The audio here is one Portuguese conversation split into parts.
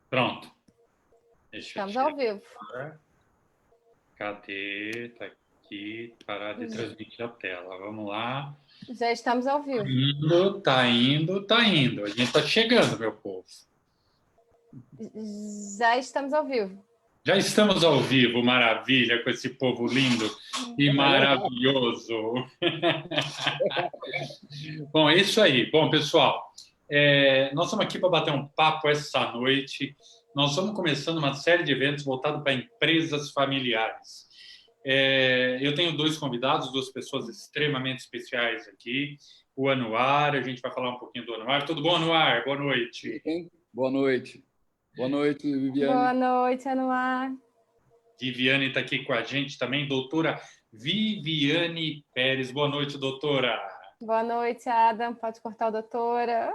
Pronto. Deixa eu Estamos ao vivo. tirar. Cadê? Tá aqui. Parar de transmitir a tela. Vamos lá. Já estamos ao vivo. Indo, tá indo, tá indo. A gente tá chegando, meu povo. Já estamos ao vivo. Já estamos ao vivo, maravilha, com esse povo lindo e maravilhoso. Bom, é isso aí. Bom, pessoal, nós estamos aqui para bater um papo essa noite. Nós estamos começando uma série de eventos voltados para empresas familiares. Eu tenho dois convidados, duas pessoas extremamente especiais aqui. O Anuar, a gente vai falar um pouquinho do Anuar. Tudo bom, Anuar? Boa noite. Boa noite. Boa noite, Viviane. Boa noite, Anuar. Viviane está aqui com a gente também, doutora Viviane Pérez. Boa noite, doutora. Boa noite, Adam. Pode cortar o doutora.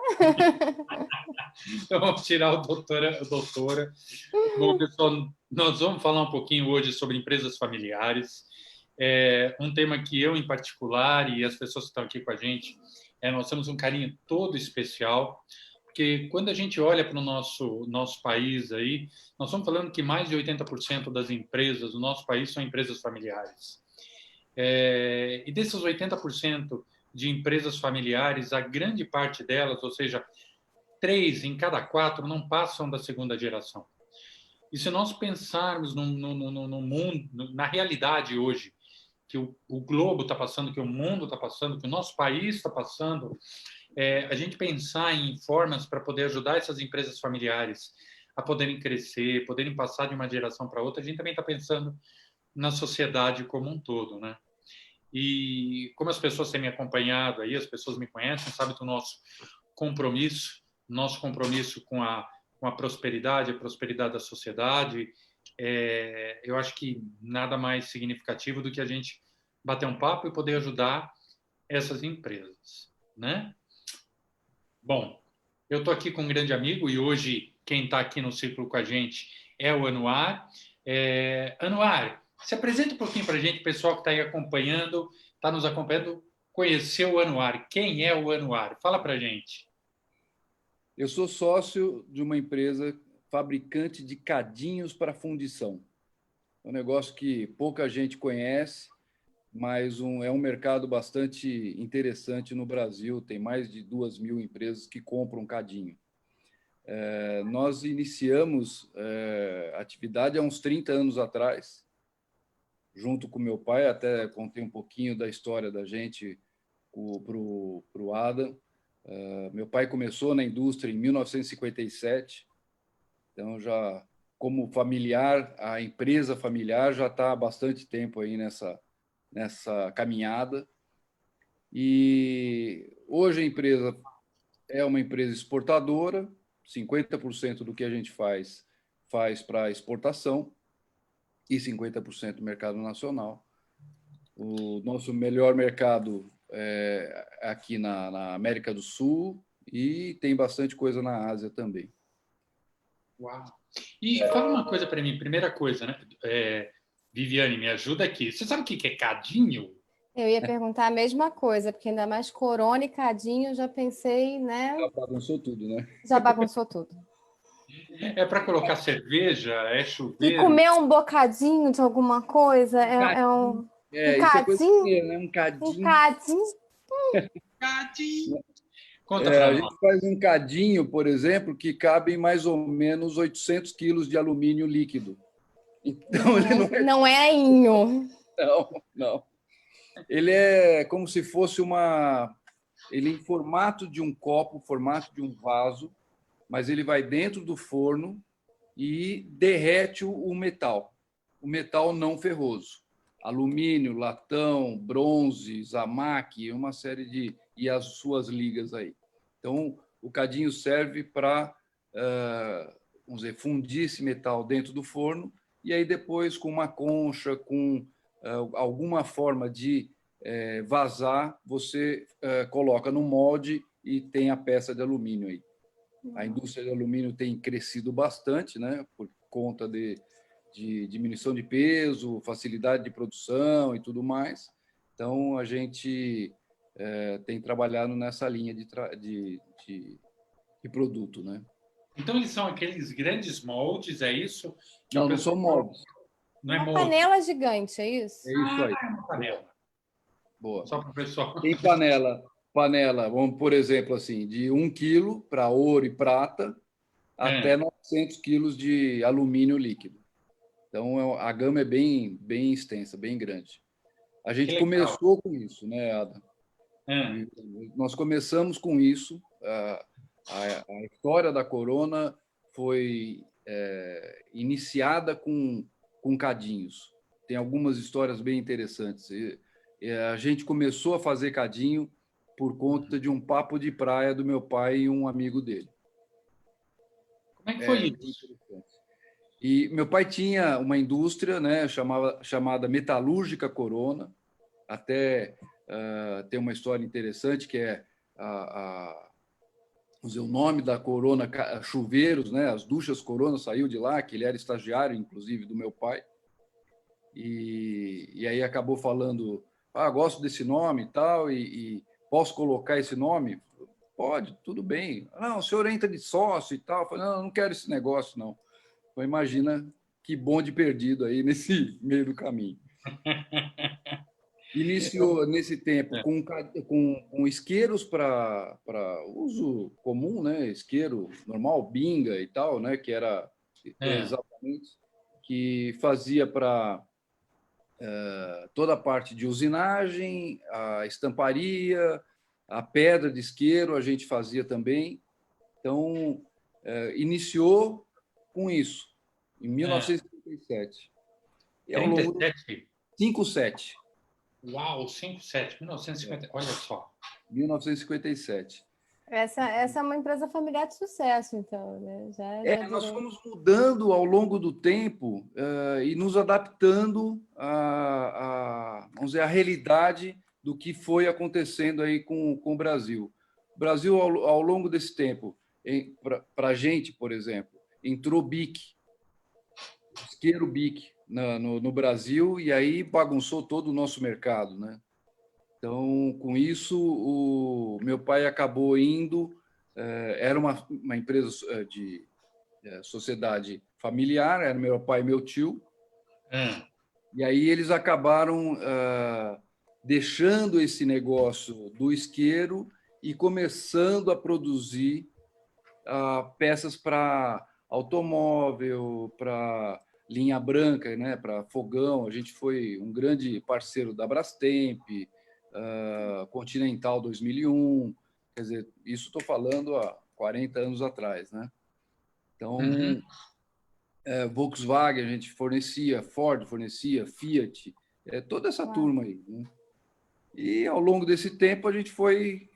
Então, vamos tirar o doutora. Bom, pessoal, nós vamos falar um pouquinho hoje sobre empresas familiares. Um tema que eu, em particular, e as pessoas que estão aqui com a gente, nós temos um carinho todo especial, porque quando a gente olha para o nosso país aí, nós estamos falando que mais de 80% das empresas do nosso país são empresas familiares. E desses 80% de empresas familiares, a grande parte delas, ou seja, 3 em cada 4, não passam da segunda geração. E se nós pensarmos no mundo, na realidade hoje, que o globo está passando, que o mundo está passando, que o nosso país está passando, a gente pensar em formas para poder ajudar essas empresas familiares a poderem crescer, poderem passar de uma geração para outra, a gente também está pensando na sociedade como um todo, né? E como as pessoas têm me acompanhado aí, as pessoas me conhecem, sabem do nosso compromisso com a prosperidade, a prosperidade da sociedade. Eu acho que nada mais significativo do que a gente bater um papo e poder ajudar essas empresas, né? Bom, eu estou aqui com um grande amigo e hoje quem está aqui no círculo com a gente é o Anuar. Anuar, se apresenta um pouquinho para a gente, o pessoal que está aí acompanhando, está nos acompanhando, conhecer o Anuar. Quem é o Anuar? Fala para a gente. Eu sou sócio de uma empresa fabricante de cadinhos para fundição. É um negócio que pouca gente conhece, mas é um mercado bastante interessante no Brasil. Tem mais de 2.000 empresas que compram cadinho. Nós iniciamos a atividade há uns 30 anos atrás, junto com meu pai. Até contei um pouquinho da história da gente para o Adam. Meu pai começou na indústria em 1957, então já como familiar, a empresa familiar já está há bastante tempo aí nessa caminhada. E hoje a empresa é uma empresa exportadora, 50% do que a gente faz para exportação e 50% mercado nacional. O nosso melhor mercado é aqui na América do Sul e tem bastante coisa na Ásia também. Uau! E fala uma coisa para mim, primeira coisa, né? Viviane, me ajuda aqui. Você sabe o que é cadinho? Eu ia perguntar a mesma coisa, porque ainda mais corona e cadinho, já pensei, né? Já bagunçou tudo, né? Já bagunçou tudo. É para colocar cerveja? É E chuveiro? comer um bocadinho de alguma coisa um Isso é coisa cadinho? de né? Um Um cadinho. cadinho? Cadinho! Conta para A nós. gente faz um cadinho, por exemplo, que cabe mais ou menos 800 quilos de alumínio líquido. Então, ele não é... Não é inho. Não. Ele é como se fosse ele em formato de um copo, formato de um vaso, mas ele vai dentro do forno e derrete o metal não ferroso. Alumínio, latão, bronze, zamaque, uma série e as suas ligas aí. Então, o cadinho serve para, vamos dizer, fundir esse metal dentro do forno e aí depois, com uma concha, com alguma forma de vazar, você coloca no molde e tem a peça de alumínio aí. A indústria de alumínio tem crescido bastante, né, por conta de diminuição de peso, facilidade de produção e tudo mais. Então, a gente tem trabalhado nessa linha de produto, né? Então, eles são aqueles grandes moldes, é isso? Que o Não, não são pessoal... moldes. Não é Uma molde, panela gigante, é isso? É isso aí. é uma panela. Boa. Só para o pessoal. Tem panela, vamos por exemplo assim, de 1 quilo para ouro e prata até É, 900 quilos de alumínio líquido. Então a gama é bem extensa, bem grande. A que gente legal. começou com isso, né, Ada? É, Nós começamos com isso. A história da Corona foi iniciada com cadinhos. Tem algumas histórias bem interessantes. A gente começou a fazer cadinho por conta de um papo de praia do meu pai e um amigo dele. como é que É foi bem isso? interessante. E meu pai tinha uma indústria, né, chamada Metalúrgica Corona. Até tem uma história interessante que é vamos dizer, o nome da Corona Chuveiros, né? As duchas Corona saiu de lá, que ele era estagiário, inclusive, do meu pai. E aí acabou falando, gosto desse nome e tal, e posso colocar esse nome? Pode, tudo bem. Não, o senhor entra de sócio e tal. Eu falei, não quero esse negócio, não. Então, imagina que bonde perdido aí nesse meio do caminho. Iniciou nesse tempo É, com isqueiros para uso comum, né? Isqueiro normal, binga e tal, né? Que era é. exatamente que fazia para toda a parte de usinagem, a estamparia, a pedra de isqueiro a gente fazia também. Então iniciou com isso em É. 1957 e ao longo do 37? 57. Uau, 57, 1950. Olha só. 1957. Essa é uma empresa familiar de sucesso, então, né? Já Nós durou. fomos mudando ao longo do tempo e nos adaptando vamos dizer, à realidade do que foi acontecendo aí com o Brasil. O Brasil, ao longo desse tempo, para a gente, por exemplo, entrou BIC, isqueiro BIC no Brasil, e aí bagunçou todo o nosso mercado, né? Então, com isso, o meu pai acabou indo, era uma empresa de sociedade familiar, era meu pai e meu tio, É. e aí eles acabaram deixando esse negócio do isqueiro e começando a produzir peças para automóvel, para linha branca, né, para fogão. A gente foi um grande parceiro da Brastemp, Continental 2001, quer dizer, isso estou falando há 40 anos atrás, né? Uhum. Então, Volkswagen a gente fornecia, Ford fornecia, Fiat, toda essa Uau. turma aí, né? E ao longo desse tempo a gente foi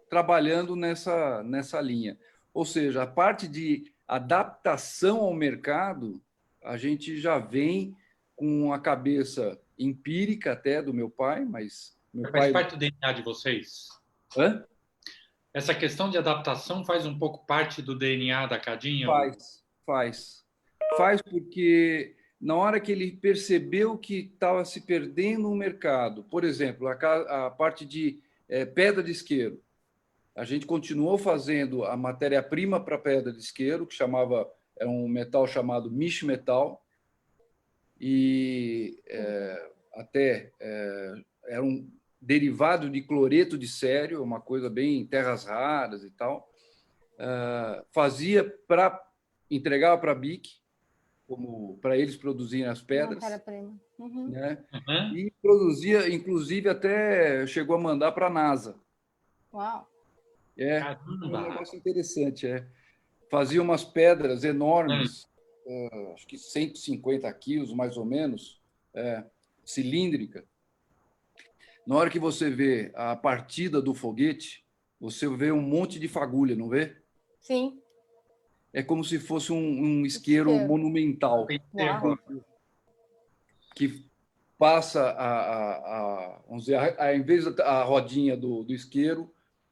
trabalhando nessa linha. Ou seja, a parte de adaptação ao mercado, a gente já vem com a cabeça empírica até do meu pai, mas meu Faz pai... parte do DNA de vocês? Hã? Essa questão de adaptação faz um pouco parte do DNA da Cadinha? Faz porque na hora que ele percebeu que estava se perdendo no mercado, por exemplo, a parte de pedra de isqueiro, a gente continuou fazendo a matéria-prima para pedra de isqueiro, que é um metal chamado misch metal, e até era um derivado de cloreto de cério, uma coisa bem terras raras e tal. Fazia para entregava para a BIC, como para eles produzirem as pedras, Matéria-prima. Uhum. né? Uhum. E produzia, inclusive, até chegou a mandar para a NASA. Uau. Um Caramba! negócio interessante, Fazia umas pedras enormes, acho que 150 quilos, mais ou menos, cilíndrica. Na hora que você vê a partida do foguete, você vê um monte de fagulha, não vê? Sim. É como se fosse um isqueiro Isqueiro. monumental Pensei Uau. agora. que passa vamos dizer, em vez da rodinha do isqueiro,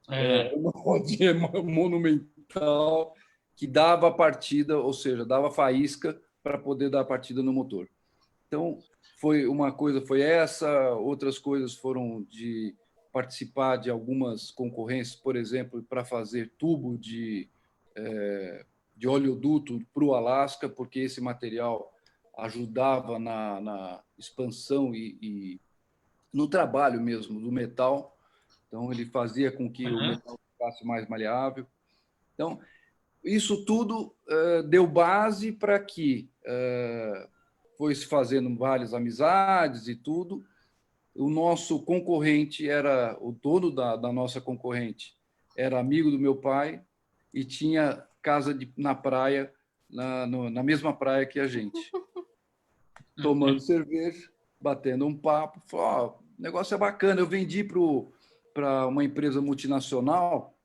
É. uma rodinha monumental que dava a partida, ou seja, dava faísca para poder dar a partida no motor. Então, foi uma coisa foi essa, outras coisas foram de participar de algumas concorrências, por exemplo, para fazer tubo de oleoduto para o Alasca, porque esse material ajudava na expansão e no trabalho mesmo do metal. Então, ele fazia com que o Aham. metal ficasse mais maleável. Então, isso tudo deu base para que foi se fazendo várias amizades e tudo. O nosso concorrente era o dono da nossa concorrente, era amigo do meu pai e tinha casa na praia, na mesma praia que a gente, tomando cerveja, batendo um papo. Falou, ó, o negócio é bacana. Eu vendi para uma empresa multinacional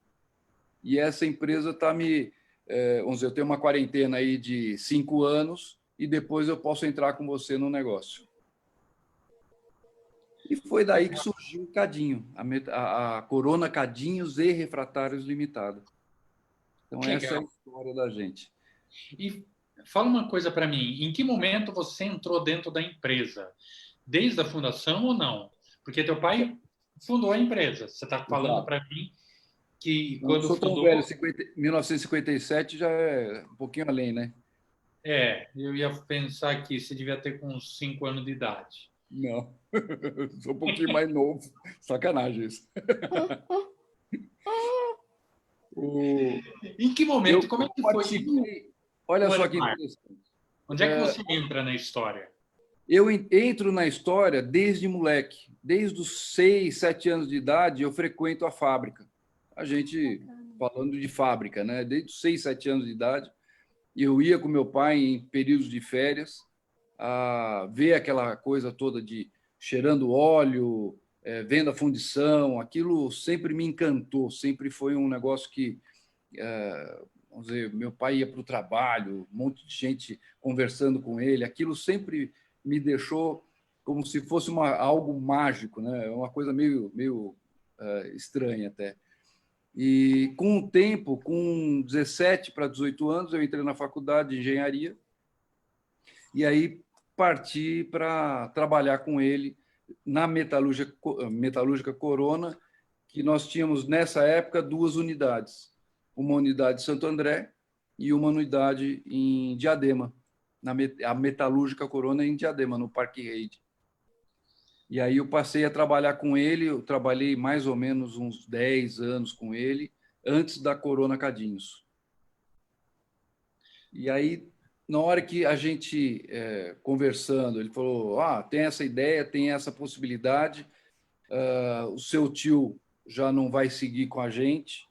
e essa empresa está vamos dizer, eu tenho uma quarentena aí de 5 anos e depois eu posso entrar com você no negócio. E foi daí que surgiu o Cadinho, a Corona Cadinhos e Refratários Limitada. Então, Que essa é legal. a história da gente. E fala uma coisa para mim, em que momento você entrou dentro da empresa? Desde a fundação ou não? Porque teu pai fundou a empresa. Você está falando Exato. para mim que Não quando sou tão velho, fundou, 1957 já é um pouquinho além, né? eu ia pensar que você devia ter com uns 5 anos de idade. Não, sou um pouquinho mais novo. Sacanagem isso. O... Em que Eu momento? Como é que foi? participei. Olha O só que Alemar, interessante. onde é que você entra na história? Eu entro na história desde moleque. Desde os 6, 7 anos de idade, eu frequento a fábrica. A gente falando de fábrica, né? Desde os 6, 7 anos de idade, eu ia com meu pai em períodos de férias a ver aquela coisa toda de cheirando óleo, vendo a fundição. Aquilo sempre me encantou, sempre foi um negócio que, vamos dizer, meu pai ia para o trabalho, um monte de gente conversando com ele. Aquilo sempre me deixou como se fosse algo mágico, né? Uma coisa meio estranha até. E com o tempo, com 17 para 18 anos, eu entrei na faculdade de engenharia e aí parti para trabalhar com ele na metalúrgica Corona, que nós tínhamos nessa época 2 unidades, uma unidade em Santo André e uma unidade em Diadema, a metalúrgica Corona em Diadema, no Parque Reide. E aí eu passei a trabalhar com ele, eu trabalhei mais ou menos uns 10 anos com ele, antes da Corona Cadinhos. E aí, na hora que a gente, conversando, ele falou, tem essa ideia, tem essa possibilidade, o seu tio já não vai seguir com a gente,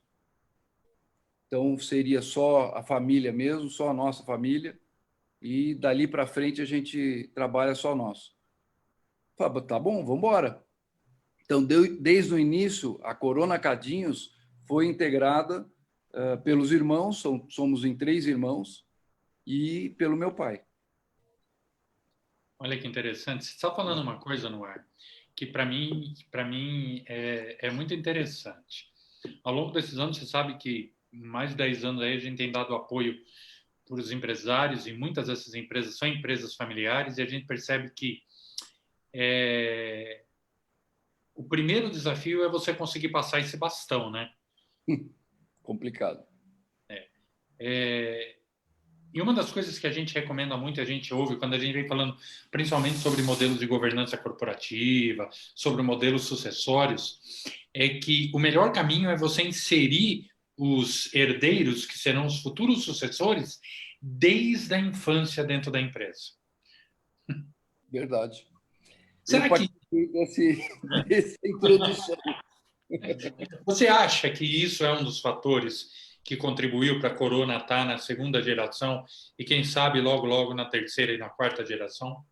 então seria só a família mesmo, só a nossa família, e dali para frente a gente trabalha só nós. Falei, tá bom, vamos embora. Então, desde o início, a Corona Cadinhos foi integrada pelos irmãos, somos em 3 irmãos, e pelo meu pai. Olha que interessante. Você está falando uma coisa no ar que para mim é muito interessante. Ao longo desses anos, você sabe que mais de 10 anos aí a gente tem dado apoio para os empresários e muitas dessas empresas são empresas familiares e a gente percebe que o primeiro desafio é você conseguir passar esse bastão, né? Complicado. E uma das coisas que a gente recomenda muito, a gente ouve quando a gente vem falando principalmente sobre modelos de governança corporativa, sobre modelos sucessórios, é que o melhor caminho é você inserir os herdeiros, que serão os futuros sucessores, desde a infância dentro da empresa. Verdade. Eu Será que participei dessa introdução. você acha que isso é um dos fatores que contribuiu para a Corona estar na segunda geração e quem sabe logo, logo na terceira e na quarta geração?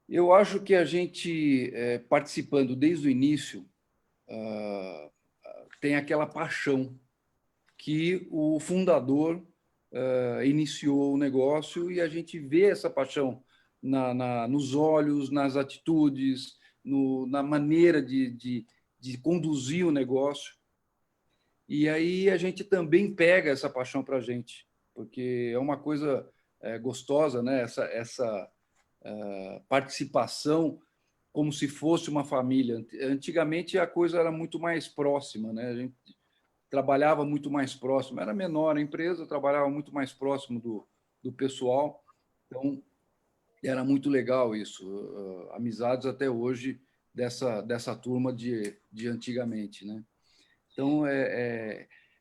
Eu acho que a gente, participando desde o início, tem aquela paixão que o fundador iniciou o negócio e a gente vê essa paixão nos olhos, nas atitudes, na maneira de conduzir o negócio. E aí a gente também pega essa paixão para a gente, porque é uma coisa gostosa, né? Essa participação como se fosse uma família. Antigamente a coisa era muito mais próxima, né? A gente trabalhava muito mais próximo, era menor a empresa, trabalhava muito mais próximo do pessoal, então era muito legal isso, amizades até hoje dessa turma de antigamente, né? Então,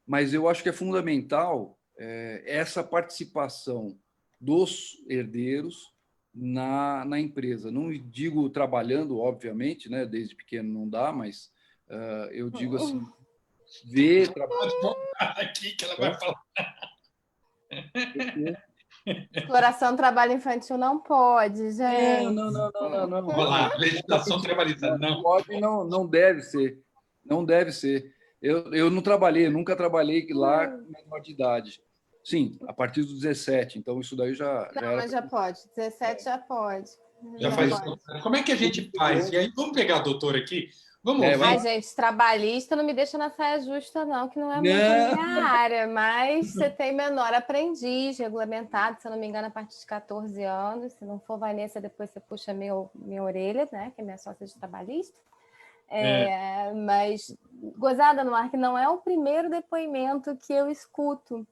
mas eu acho que é fundamental essa participação dos herdeiros na empresa. Não digo trabalhando, obviamente, né? Desde pequeno não dá, mas eu digo assim, ver... Aqui que ela vai falar. Exploração do trabalho infantil não pode, gente. Não. Olha lá, legislação trabalhista, não. Pode, não deve ser. Não deve ser. Eu não trabalhei, nunca trabalhei lá com menor de idade. Sim, a partir dos 17, então isso daí já Não, era... mas já pode. 17 já pode. Já faz. Como é que a gente faz? E aí, vamos pegar a doutora aqui, vamos ouvir. Ai, gente, trabalhista não me deixa na saia justa, não, que não é muito a minha área, mas você tem menor aprendiz regulamentado, se eu não me engano, a partir de 14 anos. Se não for Vanessa, depois você puxa minha orelha, né? Que é minha sócia de trabalhista. Mas, gozada no ar, que não é o primeiro depoimento que eu escuto.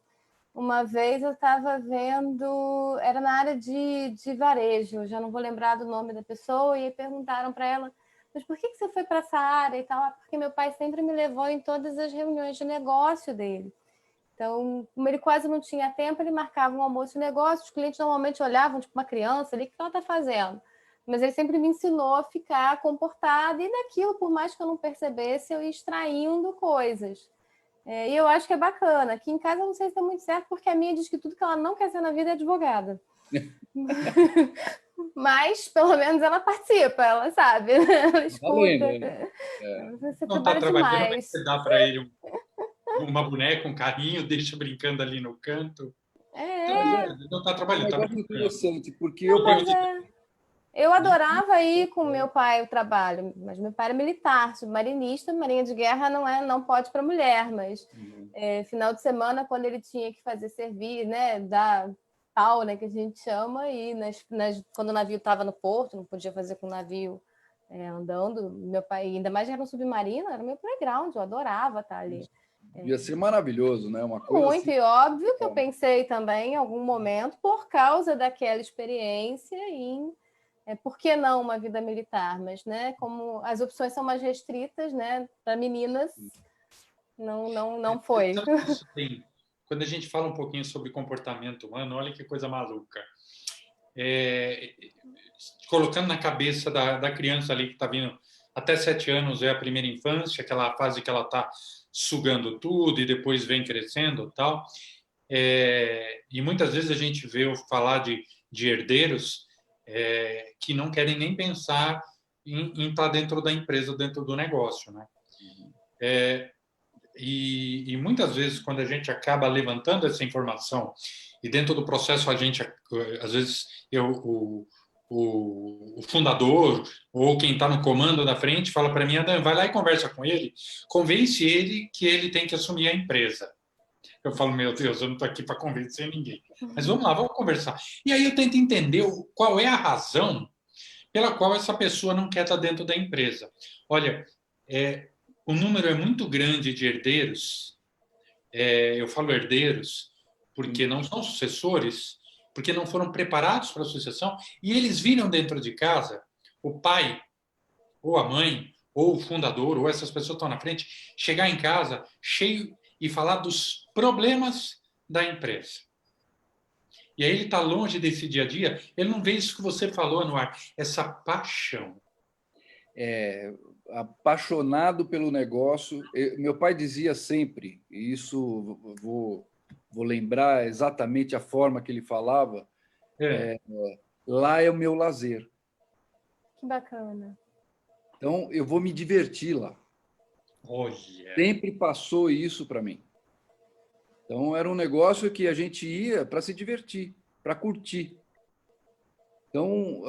Uma vez eu estava vendo, era na área de varejo, já não vou lembrar do nome da pessoa, e aí perguntaram para ela, mas por que você foi para essa área e tal? Ah, porque meu pai sempre me levou em todas as reuniões de negócio dele. Então, como ele quase não tinha tempo, ele marcava um almoço de negócio, os clientes normalmente olhavam, tipo uma criança ali, o que ela está fazendo? Mas ele sempre me ensinou a ficar comportada, e daquilo, por mais que eu não percebesse, eu ia extraindo coisas. E eu acho que é bacana. Aqui em casa eu não sei se está muito certo, porque a minha diz que tudo que ela não quer ser na vida é advogada. Mas, pelo menos, ela participa, ela sabe. Ela escuta. Você não está trabalha trabalhando, demais. você dá para ele uma boneca, um carrinho, deixa brincando ali no canto. Não está trabalhando. É um negócio interessante, porque eu adorava ir com meu pai ao trabalho, mas meu pai era militar, submarinista, marinha de guerra não pode para mulher, mas final de semana, quando ele tinha que fazer servir, né, dar pau, né, que a gente chama, e quando o navio estava no porto, não podia fazer com o navio andando, meu pai, ainda mais era um submarino, era meu playground, eu adorava estar ali. Ia ser maravilhoso, né? Uma coisa muito, assim... e óbvio que eu pensei também, em algum momento, por causa daquela experiência, por que não uma vida militar? Mas, né, como as opções são mais restritas, né, para meninas, não foi. Quando a gente fala um pouquinho sobre comportamento humano, olha que coisa maluca. Colocando na cabeça da criança ali que está vindo até 7 anos, é a primeira infância, aquela fase que ela está sugando tudo e depois vem crescendo e tal. E muitas vezes a gente vê falar de herdeiros que não querem nem pensar em estar dentro da empresa, dentro do negócio, né? E muitas vezes, quando a gente acaba levantando essa informação e dentro do processo a gente, às vezes, o fundador ou quem está no comando da frente fala para mim, Adam, vai lá e conversa com ele, convence ele que ele tem que assumir a empresa. Eu falo, meu Deus, eu não estou aqui para convencer ninguém. Mas vamos lá, vamos conversar. E aí eu tento entender qual é a razão pela qual essa pessoa não quer estar dentro da empresa. Olha, o número é muito grande de herdeiros. Eu falo herdeiros porque não são sucessores, porque não foram preparados para a sucessão, e eles viram dentro de casa o pai, ou a mãe, ou o fundador, ou essas pessoas que estão na frente, chegar em casa cheio e falar dos problemas da empresa. E aí ele está longe desse dia a dia, ele não vê isso que você falou, Anuar, essa paixão. Apaixonado pelo negócio. Meu pai dizia sempre, e isso vou lembrar exatamente a forma que ele falava, lá é o meu lazer. Que bacana. Então, eu vou me divertir lá. Olha. Sempre passou isso para mim. Então, era um negócio que a gente ia para se divertir, para curtir. Então,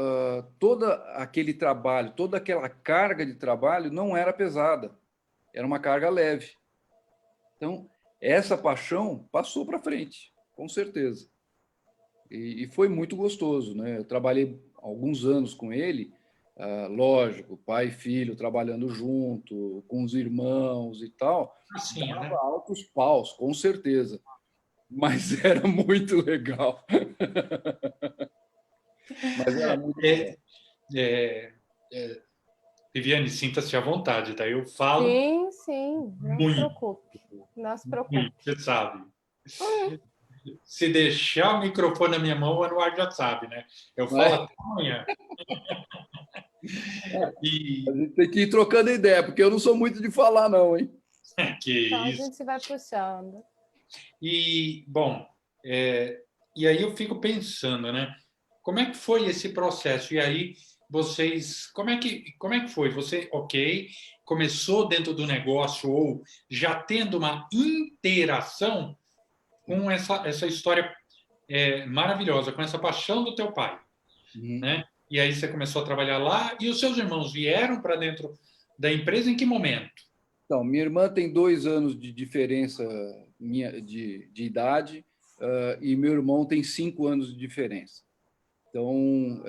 todo aquele trabalho, toda aquela carga de trabalho não era pesada, era uma carga leve. Então, essa paixão passou para frente, com certeza. E foi muito gostoso, né? Eu trabalhei alguns anos com ele lógico, pai e filho trabalhando junto, com os irmãos e tal, Assim, dava né? altos paus, com certeza, mas era muito legal. Mas era muito legal. É, é, Viviane, sinta-se à vontade, tá? Eu falo Sim, sim, não se muito, preocupe. Não se muito, preocupe. você sabe. Se deixar o microfone na minha mão, o Anuar já sabe, né? Eu Não falo é? até amanhã. A E gente tem que ir trocando ideia, porque eu não sou muito de falar, não, hein? que Então a isso. gente vai puxando. E, bom, e aí eu fico pensando, né? Como é que foi esse processo? E aí vocês, como é que foi? Você, ok, começou dentro do negócio ou já tendo uma interação com essa história maravilhosa, com essa paixão do teu pai, Uhum. né? E aí você começou a trabalhar lá e os seus irmãos vieram para dentro da empresa em que momento? Então, minha irmã tem 2 anos de diferença de idade, e meu irmão tem 5 anos de diferença. Então,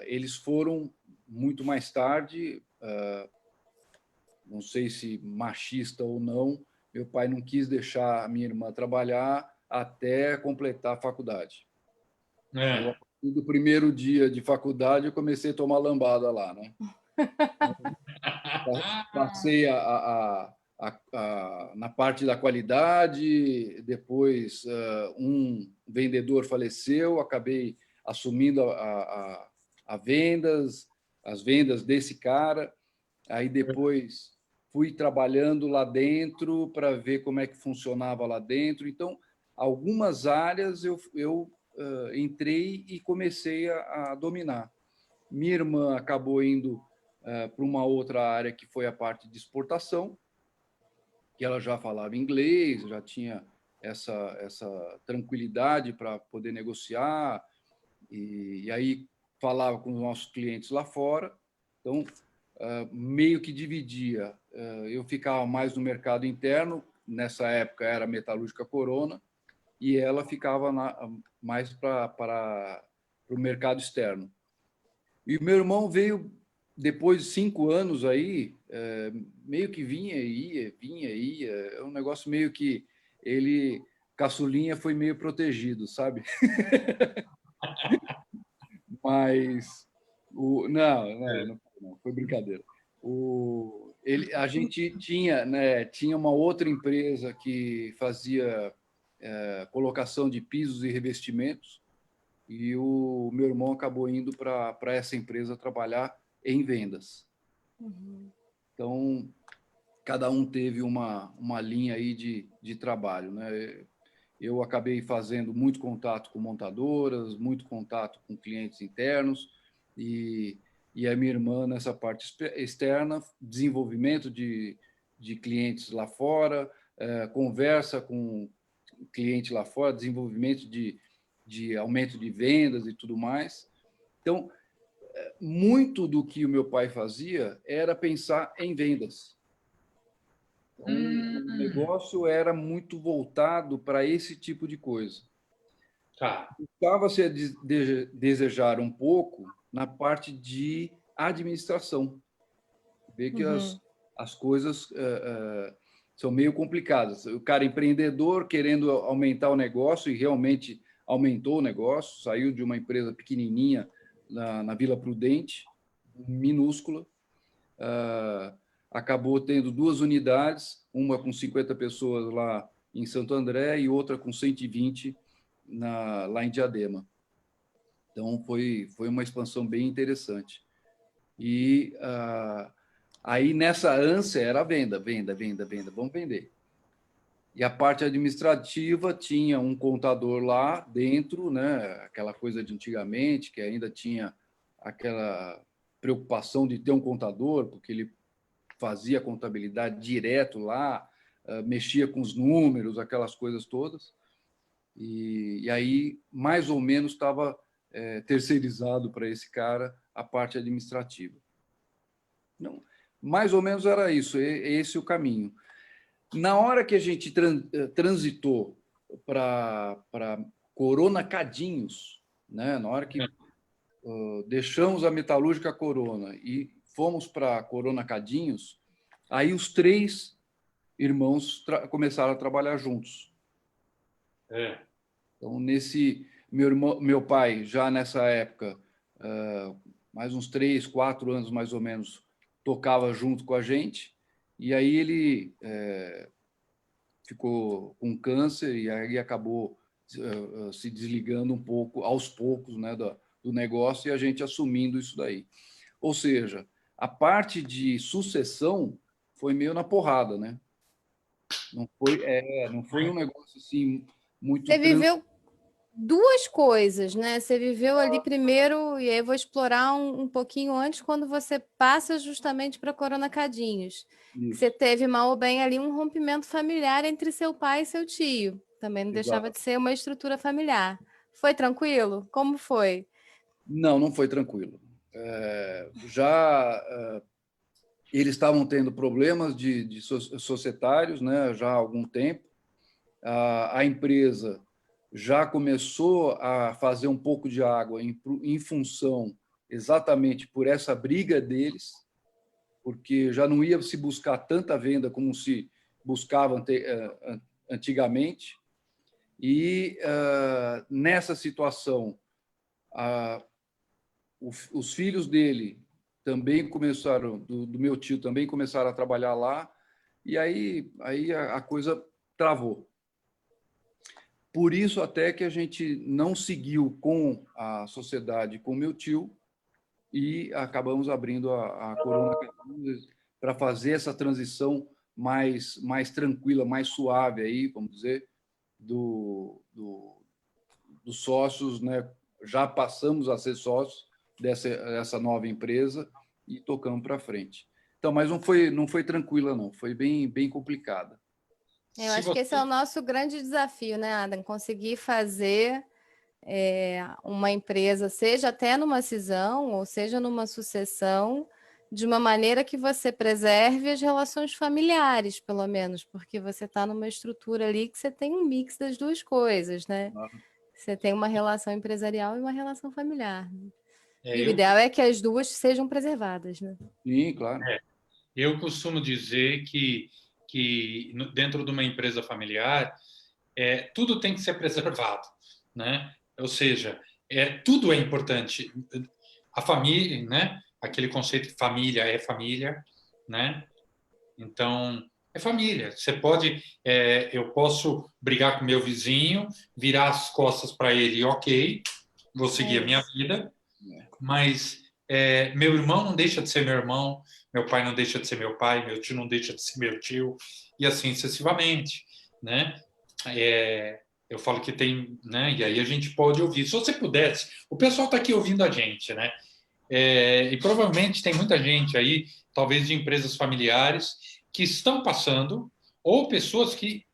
eles foram muito mais tarde, não sei se machista ou não, meu pai não quis deixar a minha irmã trabalhar até completar a faculdade. Eu, a É. partir do primeiro dia de faculdade, eu comecei a tomar lambada lá, né? Passei na parte da qualidade, depois um vendedor faleceu, acabei assumindo a vendas, as vendas desse cara, aí depois fui trabalhando lá dentro para ver como é que funcionava lá dentro. Então, algumas áreas eu entrei e comecei a dominar. Minha irmã acabou indo para uma outra área que foi a parte de exportação, que ela já falava inglês, já tinha essa tranquilidade para poder negociar, e aí falava com os nossos clientes lá fora. Então, meio que dividia. Eu ficava mais no mercado interno, nessa época era Metalúrgica Corona, e ela ficava mais para o mercado externo. E meu irmão veio depois de 5 anos aí, meio que vinha e ia. É um negócio meio que ele, caçulinha, foi meio protegido, sabe? Mas não, foi brincadeira. A gente tinha uma outra empresa que fazia colocação de pisos e revestimentos, e o meu irmão acabou indo para essa empresa trabalhar em vendas. Uhum. Então, cada um teve uma linha aí de trabalho, né? Eu acabei fazendo muito contato com montadoras, muito contato com clientes internos, e, e a minha irmã nessa parte externa, desenvolvimento de clientes lá fora, conversa com cliente lá fora, desenvolvimento de aumento de vendas e tudo mais. Então, muito do que o meu pai fazia era pensar em vendas. Então, o Hum, negócio era muito voltado para esse tipo de coisa. tá. Estava-se a desejar um pouco na parte de administração. Ver que Uhum. as coisas são meio complicadas. O cara empreendedor querendo aumentar o negócio, e realmente aumentou o negócio, saiu de uma empresa pequenininha na Vila Prudente, minúscula, acabou tendo 2 unidades, uma com 50 pessoas lá em Santo André e outra com 120 lá em Diadema. Então, foi uma expansão bem interessante. E aí, nessa ânsia, era venda, venda, venda, venda, vamos vender. E a parte administrativa tinha um contador lá dentro, né? Aquela coisa de antigamente, que ainda tinha aquela preocupação de ter um contador, porque ele fazia contabilidade direto lá, mexia com os números, aquelas coisas todas. E aí, mais ou menos, estava terceirizado para esse cara a parte administrativa. Não, mais ou menos era isso, esse o caminho. Na hora que a gente transitou para Corona Cadinhos, né? Na hora que deixamos a Metalúrgica Corona e fomos para a Corona Cadinhos, aí os 3 irmãos começaram a trabalhar juntos. Então, meu pai, já nessa época, mais uns 3, 4 anos mais ou menos, tocava junto com a gente, e aí ele ficou com câncer e aí acabou se desligando um pouco, aos poucos, né, do negócio, e a gente assumindo isso daí. Ou seja, a parte de sucessão foi meio na porrada, né? Não foi um negócio assim muito Você viveu duas coisas, né? Você viveu ali primeiro, e aí eu vou explorar um pouquinho antes, quando você passa justamente para Corona Cadinhos. Que você teve, mal ou bem, ali um rompimento familiar entre seu pai e seu tio. Também não deixava de ser uma estrutura familiar. Foi tranquilo? Como foi? Não, não foi tranquilo. Eles estavam tendo problemas de societários, né, já há algum tempo. A empresa já começou a fazer um pouco de água em função exatamente por essa briga deles, porque já não ia se buscar tanta venda como se buscava antigamente. E nessa situação, os filhos dele também começaram, do meu tio também começaram a trabalhar lá, e aí a coisa travou. Por isso até que a gente não seguiu com a sociedade com meu tio e acabamos abrindo a Corona para fazer essa transição mais tranquila, mais suave aí, vamos dizer, dos sócios, né? Já passamos a ser sócios dessa nova empresa e tocamos para frente. Então, mas não foi tranquila, não. Foi bem complicada. Eu acho que esse é o nosso grande desafio, né, Adam? Conseguir fazer uma empresa, seja até numa cisão ou seja numa sucessão, de uma maneira que você preserve as relações familiares, pelo menos, porque você está numa estrutura ali que você tem um mix das duas coisas, né? Você tem uma relação empresarial e uma relação familiar. E o ideal é que as duas sejam preservadas, né? Sim, claro. Eu costumo dizer que dentro de uma empresa familiar, tudo tem que ser preservado, né? Ou seja, tudo é importante. A família, né? Aquele conceito de família é família, né? Então, é família. Você pode, eu posso brigar com meu vizinho, virar as costas para ele, ok, vou seguir a minha vida, mas meu irmão não deixa de ser meu irmão, meu pai não deixa de ser meu pai, meu tio não deixa de ser meu tio, e assim sucessivamente, né? Eu falo que tem, né? E aí a gente pode ouvir. Se você pudesse, o pessoal está aqui ouvindo a gente, né? E provavelmente tem muita gente aí, talvez de empresas familiares, que estão passando, ou pessoas que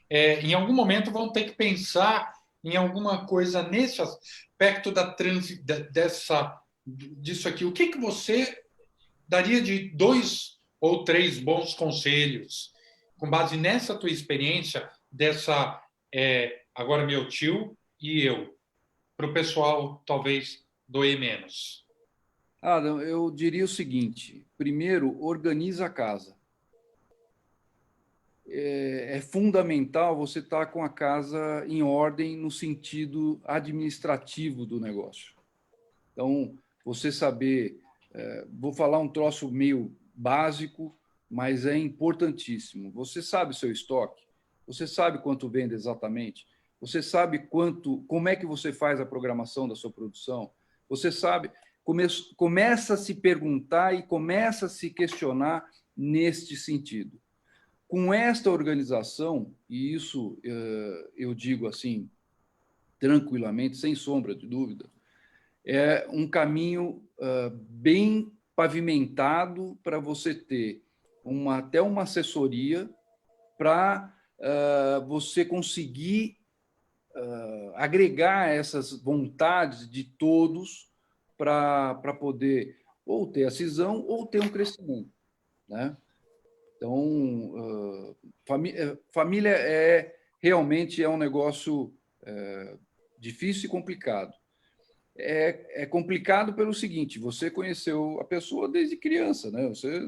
em algum momento vão ter que pensar em alguma coisa nesse aspecto disso aqui. O que você daria de 2 ou 3 bons conselhos com base nessa tua experiência dessa agora meu tio e eu, para o pessoal talvez doer menos? Adam, eu diria o seguinte: primeiro, organiza a casa. É fundamental você estar com a casa em ordem no sentido administrativo do negócio. Então, você saber, vou falar um troço meio básico, mas é importantíssimo. Você sabe o seu estoque, você sabe quanto vende exatamente, você sabe como é que você faz a programação da sua produção, você sabe, começa a se perguntar e começa a se questionar neste sentido. Com esta organização, e isso eu digo assim, tranquilamente, sem sombra de dúvida, é um caminho bem pavimentado para você ter até uma assessoria para você conseguir agregar essas vontades de todos para poder ou ter a cisão ou ter um crescimento, né? Então, família realmente é um negócio difícil e complicado. é complicado pelo seguinte: você conheceu a pessoa desde criança, né? Você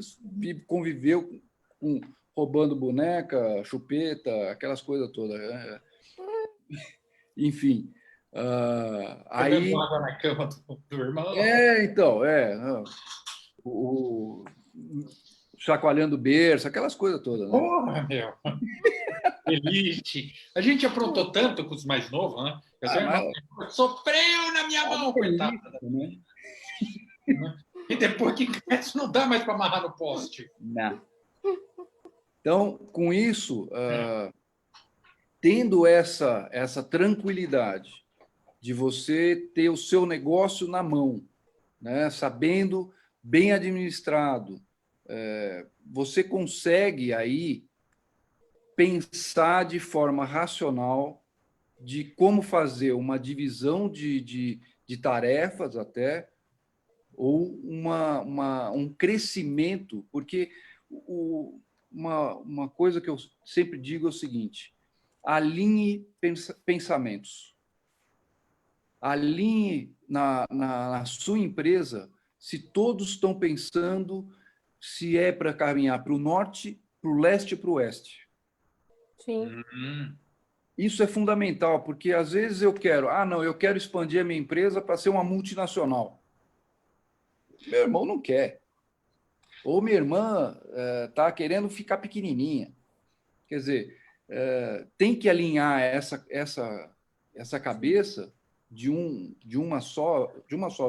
conviveu com roubando boneca, chupeta, aquelas coisas todas, né? Enfim, Jogando aí água na cama do irmão. então não, o, chacoalhando berço, aquelas coisas todas, né? Porra, meu. Elite. A gente aprontou tanto com os mais novos, né? Eu tenho um irmão que sofreu na minha mão, coitado. Né? E depois que cresce, não dá mais para amarrar no poste. Não. Então, com isso, tendo essa tranquilidade de você ter o seu negócio na mão, né? Sabendo, bem administrado, você consegue aí pensar de forma racional de como fazer uma divisão de tarefas até, ou um crescimento, porque uma coisa que eu sempre digo é o seguinte: alinhe pensamentos. Alinhe na sua empresa se todos estão pensando se é para caminhar para o norte, para o leste e para o oeste. Sim. Isso é fundamental, porque às vezes eu quero expandir a minha empresa para ser uma multinacional. Meu irmão não quer. Ou minha irmã está querendo ficar pequenininha. Quer dizer, tem que alinhar essa cabeça de uma só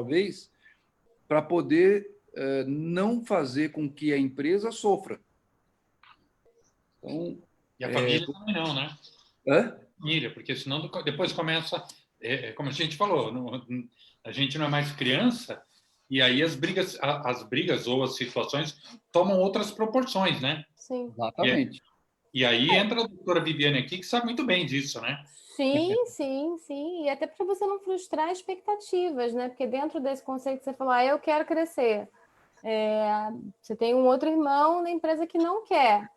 vez para poder não fazer com que a empresa sofra. Então, E a família também não, né? Família, porque senão depois começa, como a gente falou, a gente não é mais criança, e aí as brigas ou as situações tomam outras proporções, né? Sim. Exatamente. E aí entra a doutora Viviane aqui, que sabe muito bem disso, né? Sim, sim, sim. E até para você não frustrar expectativas, né? Porque dentro desse conceito você falou, eu quero crescer. Você tem um outro irmão na empresa que não quer.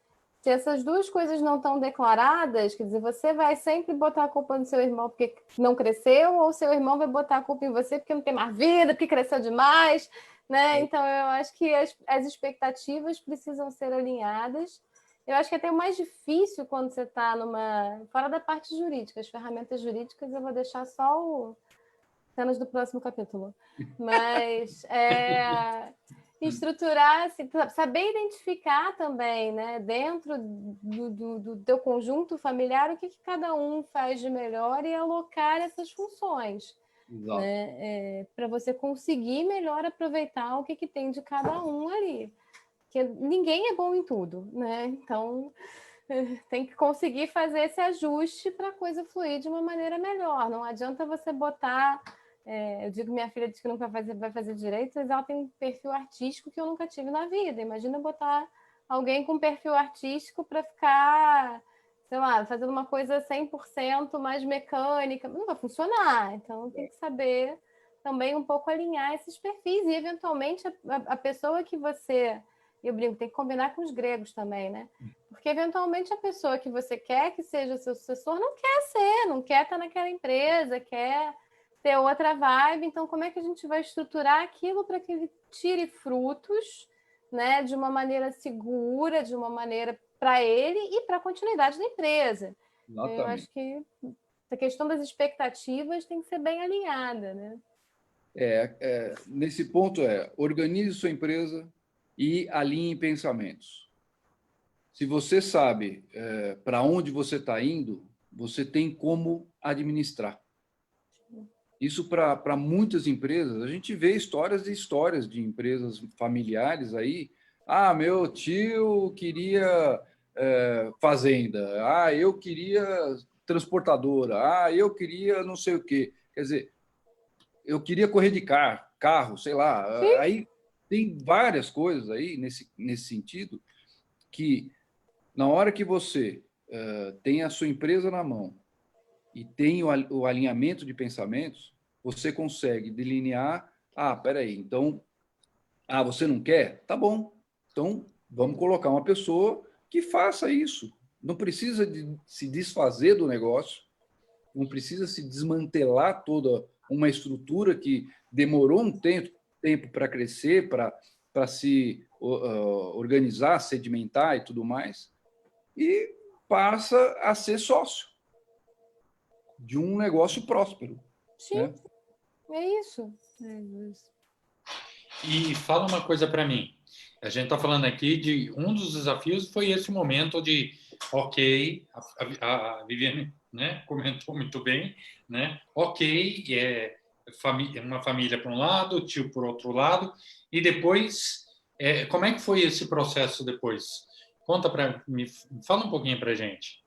Se essas duas coisas não estão declaradas, quer dizer, você vai sempre botar a culpa no seu irmão porque não cresceu, ou seu irmão vai botar a culpa em você porque não tem mais vida, porque cresceu demais, né? Então, eu acho que as expectativas precisam ser alinhadas. Eu acho que até o mais difícil quando você está fora da parte jurídica, as ferramentas jurídicas eu vou deixar só cenas do próximo capítulo. Mas estruturar, assim, saber identificar também, né, dentro do teu conjunto familiar, o que cada um faz de melhor e alocar essas funções. Né, para você conseguir melhor aproveitar o que tem de cada um ali. Porque ninguém é bom em tudo, né? Então tem que conseguir fazer esse ajuste para a coisa fluir de uma maneira melhor. Não adianta você botar. Eu digo, minha filha diz que nunca vai fazer direito, mas ela tem um perfil artístico que eu nunca tive na vida. Imagina botar alguém com perfil artístico para ficar, sei lá, fazendo uma coisa 100% mais mecânica. Não vai funcionar. Então tem que saber também um pouco alinhar esses perfis e, eventualmente, a pessoa que você... Eu brinco, tem que combinar com os gregos também, né? Porque, eventualmente, a pessoa que você quer que seja seu sucessor não quer estar naquela empresa, quer ter outra vibe. Então, como é que a gente vai estruturar aquilo para que ele tire frutos, né, de uma maneira segura, de uma maneira para ele e para a continuidade da empresa? Exatamente. Eu acho que a questão das expectativas tem que ser bem alinhada, né? Nesse ponto organize sua empresa e alinhe pensamentos. Se você sabe para onde você está indo, você tem como administrar. Isso para muitas empresas, a gente vê histórias e histórias de empresas familiares aí. Meu tio queria fazenda. Eu queria transportadora. Eu queria não sei o quê. Quer dizer, eu queria correr de carro, sei lá. Aí tem várias coisas aí nesse sentido que, na hora que você tem a sua empresa na mão e tem o alinhamento de pensamentos, você consegue delinear, peraí, então, você não quer? Tá bom, então vamos colocar uma pessoa que faça isso. Não precisa de se desfazer do negócio, não precisa se desmantelar toda uma estrutura que demorou um tempo para crescer, para se organizar, sedimentar e tudo mais, e passa a ser sócio de um negócio próspero. Sim, Né? é isso. É isso. E fala uma coisa para mim. A gente está falando aqui de um dos desafios foi esse momento de, ok, a Viviane, né, comentou muito bem, né? Ok, uma família para um lado, tio por outro lado, e depois, como é que foi esse processo depois? Conta para me, fala um pouquinho para a gente.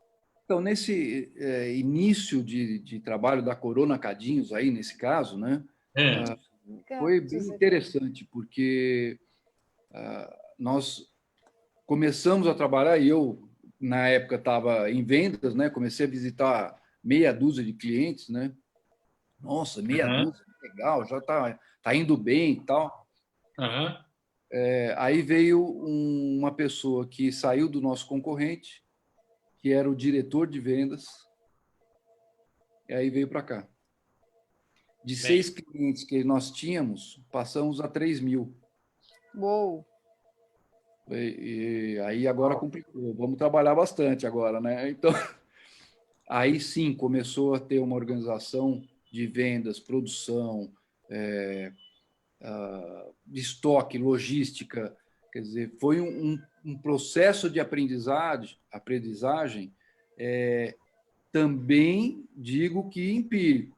Então, nesse início de trabalho da Corona Cadinhos, aí, nesse caso, né, É. foi bem interessante, porque nós começamos a trabalhar, e eu, na época, estava em vendas, né, comecei a visitar meia dúzia de clientes, né? Nossa, meia Uhum. dúzia, legal, já tá indo bem e tal. Uhum. Aí veio uma pessoa que saiu do nosso concorrente, que era o diretor de vendas, e aí veio para cá. De Bem. 6 clientes que nós tínhamos, passamos a 3.000. Uou! E aí agora complicou. Vamos trabalhar bastante agora, né? Então, aí sim começou a ter uma organização de vendas, produção, de estoque, logística. Quer dizer, foi um processo de aprendizagem também, digo que empírico.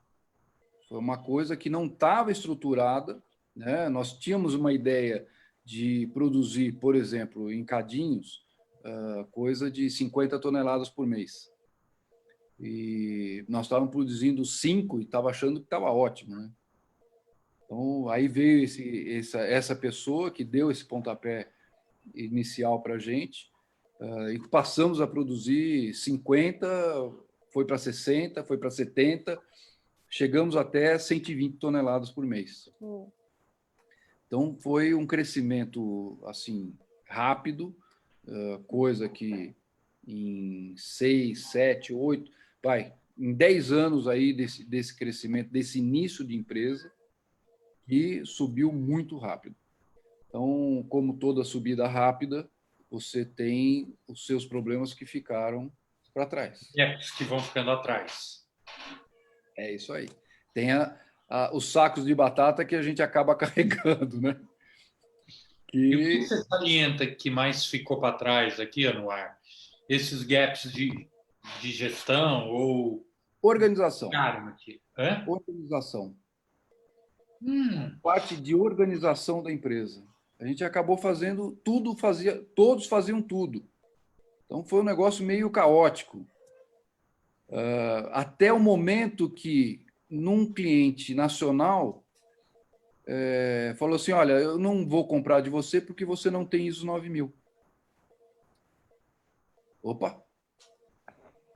Foi uma coisa que não estava estruturada, né? Nós tínhamos uma ideia de produzir, por exemplo, em cadinhos, coisa de 50 toneladas por mês. E nós estávamos produzindo 5 e estava achando que estava ótimo, né? Então, aí veio essa pessoa que deu esse pontapé inicial para a gente, e passamos a produzir 50, foi para 60, foi para 70, chegamos até 120 toneladas por mês. Então, foi um crescimento assim rápido, coisa que em 6, 7, 8, em 10 anos aí desse crescimento, desse início de empresa, que subiu muito rápido. Então, como toda subida rápida, você tem os seus problemas que ficaram para trás. Que vão ficando atrás. É isso aí. Tem os sacos de batata que a gente acaba carregando, né? E o que você salienta que mais ficou para trás aqui, Anuar? Esses gaps de gestão ou... Organização. Caramba, aqui. Hã? Organização. Parte de organização da empresa. A gente acabou fazendo tudo, todos faziam tudo. Então foi um negócio meio caótico. Até o momento que, num cliente nacional, falou assim: olha, eu não vou comprar de você porque você não tem ISO 9000. Opa!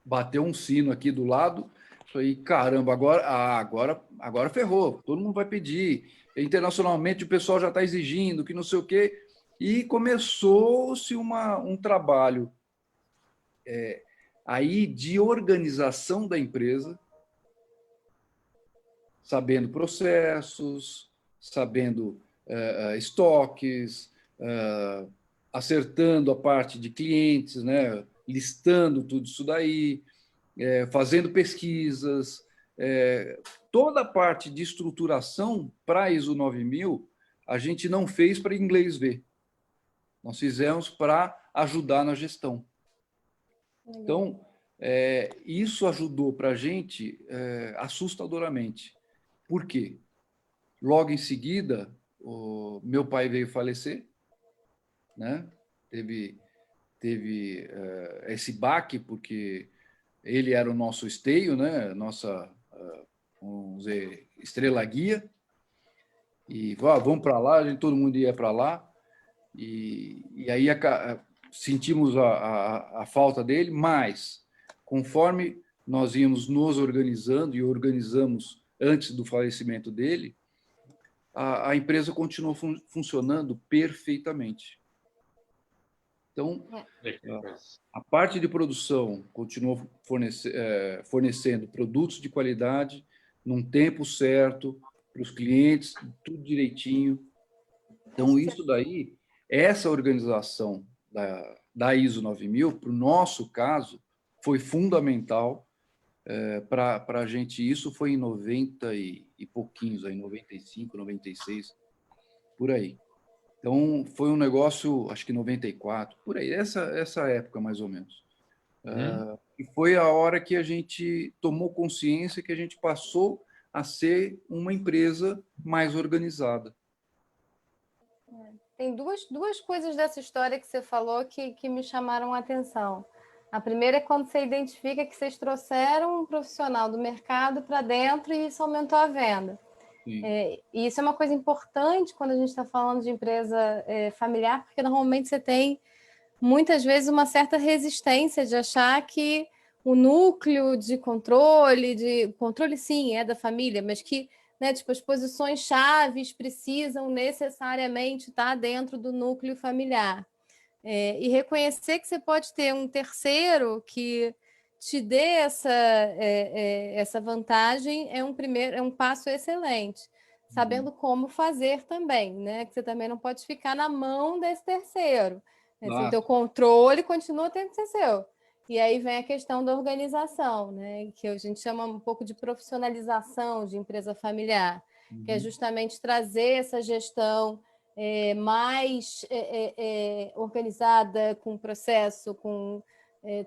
Bateu um sino aqui do lado. Falei, caramba, agora ferrou. Todo mundo vai pedir. Internacionalmente o pessoal já está exigindo que não sei o quê. E começou-se um trabalho aí de organização da empresa, sabendo processos, sabendo estoques, acertando a parte de clientes, né? Listando tudo isso daí, fazendo pesquisas, toda a parte de estruturação para a ISO 9000 a gente não fez para inglês ver. Nós fizemos para ajudar na gestão. Então, isso ajudou para a gente assustadoramente. Por quê? Logo em seguida, o meu pai veio falecer, né? Teve esse baque, porque ele era o nosso esteio, né? Nossa, vamos dizer, estrela guia. E vamos para lá, todo mundo ia para lá. E aí sentimos a falta dele, mas conforme nós íamos nos organizando e organizamos antes do falecimento dele, a empresa continuou funcionando perfeitamente. Então, É. a parte de produção continuou fornecendo produtos de qualidade, num tempo certo, para os clientes, tudo direitinho. Então, isso daí, essa organização da ISO 9000, para o nosso caso, foi fundamental para a gente. Isso foi em 90 e pouquinhos, em 95, 96, por aí. Então, foi um negócio, acho que 94, por aí, essa época, mais ou menos. E foi a hora que a gente tomou consciência que a gente passou a ser uma empresa mais organizada. Tem duas coisas dessa história que você falou que me chamaram a atenção. A primeira é quando você identifica que vocês trouxeram um profissional do mercado para dentro e isso aumentou a venda. E isso é uma coisa importante quando a gente está falando de empresa familiar, porque normalmente você tem, muitas vezes, uma certa resistência de achar que o núcleo de controle sim, é da família, mas que, né, tipo, as posições chaves precisam necessariamente estar dentro do núcleo familiar. E reconhecer que você pode ter um terceiro que te dê essa vantagem é um passo excelente, sabendo como fazer também, né? Que você também não pode ficar na mão desse terceiro. Né? O teu controle continua tendo que ser seu. E aí vem a questão da organização, né? Que a gente chama um pouco de profissionalização de empresa familiar, que é justamente trazer essa gestão mais organizada, com processo, com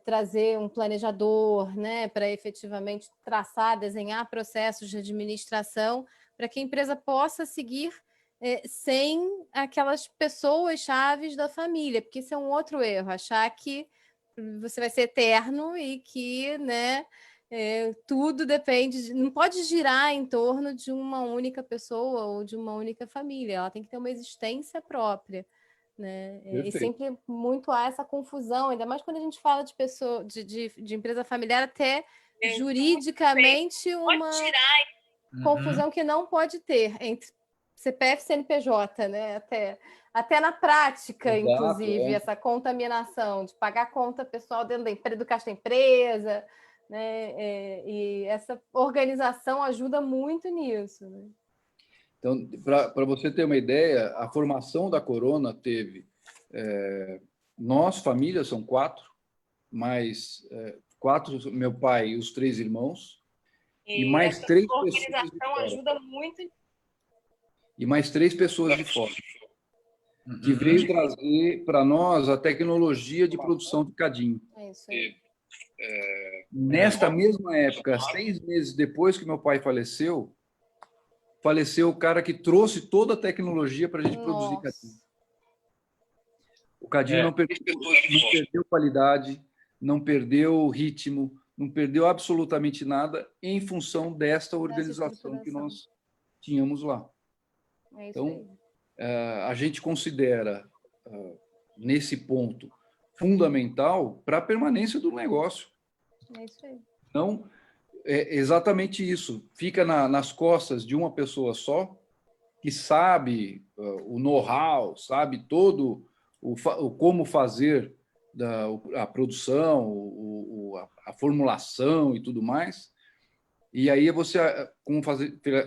trazer um planejador, né, para efetivamente traçar, desenhar processos de administração, para que a empresa possa seguir sem aquelas pessoas chaves da família, porque isso é um outro erro, achar que você vai ser eterno e que, né, tudo depende, não pode girar em torno de uma única pessoa ou de uma única família, ela tem que ter uma existência própria, né? E sempre muito há essa confusão, ainda mais quando a gente fala de pessoa, de empresa familiar, até juridicamente uma confusão que não pode ter entre CPF e CNPJ, né? Até na prática, inclusive, essa contaminação de pagar conta pessoal dentro do caixa da empresa, né? E essa organização ajuda muito nisso. Né? Então, para você ter uma ideia, a formação da Corona teve... nós, família, são 4, mais 4, meu pai e os 3 irmãos, e mais 3 pessoas de fora. A organização ajuda muito. E mais 3 pessoas de fora, que veio trazer para nós a tecnologia de produção de cadinho. É isso aí. Nesta mesma época, 6 meses depois que meu pai faleceu o cara que trouxe toda a tecnologia para a gente produzir cadinho. O cadinho não perdeu qualidade, não perdeu ritmo, não perdeu absolutamente nada em função desta organização que nós tínhamos lá. Então, a gente considera, nesse ponto, fundamental para a permanência do negócio. É isso aí. Então, é exatamente isso. Fica nas costas de uma pessoa só, que sabe o know-how, sabe todo o como fazer a produção, a formulação e tudo mais. E aí você, com o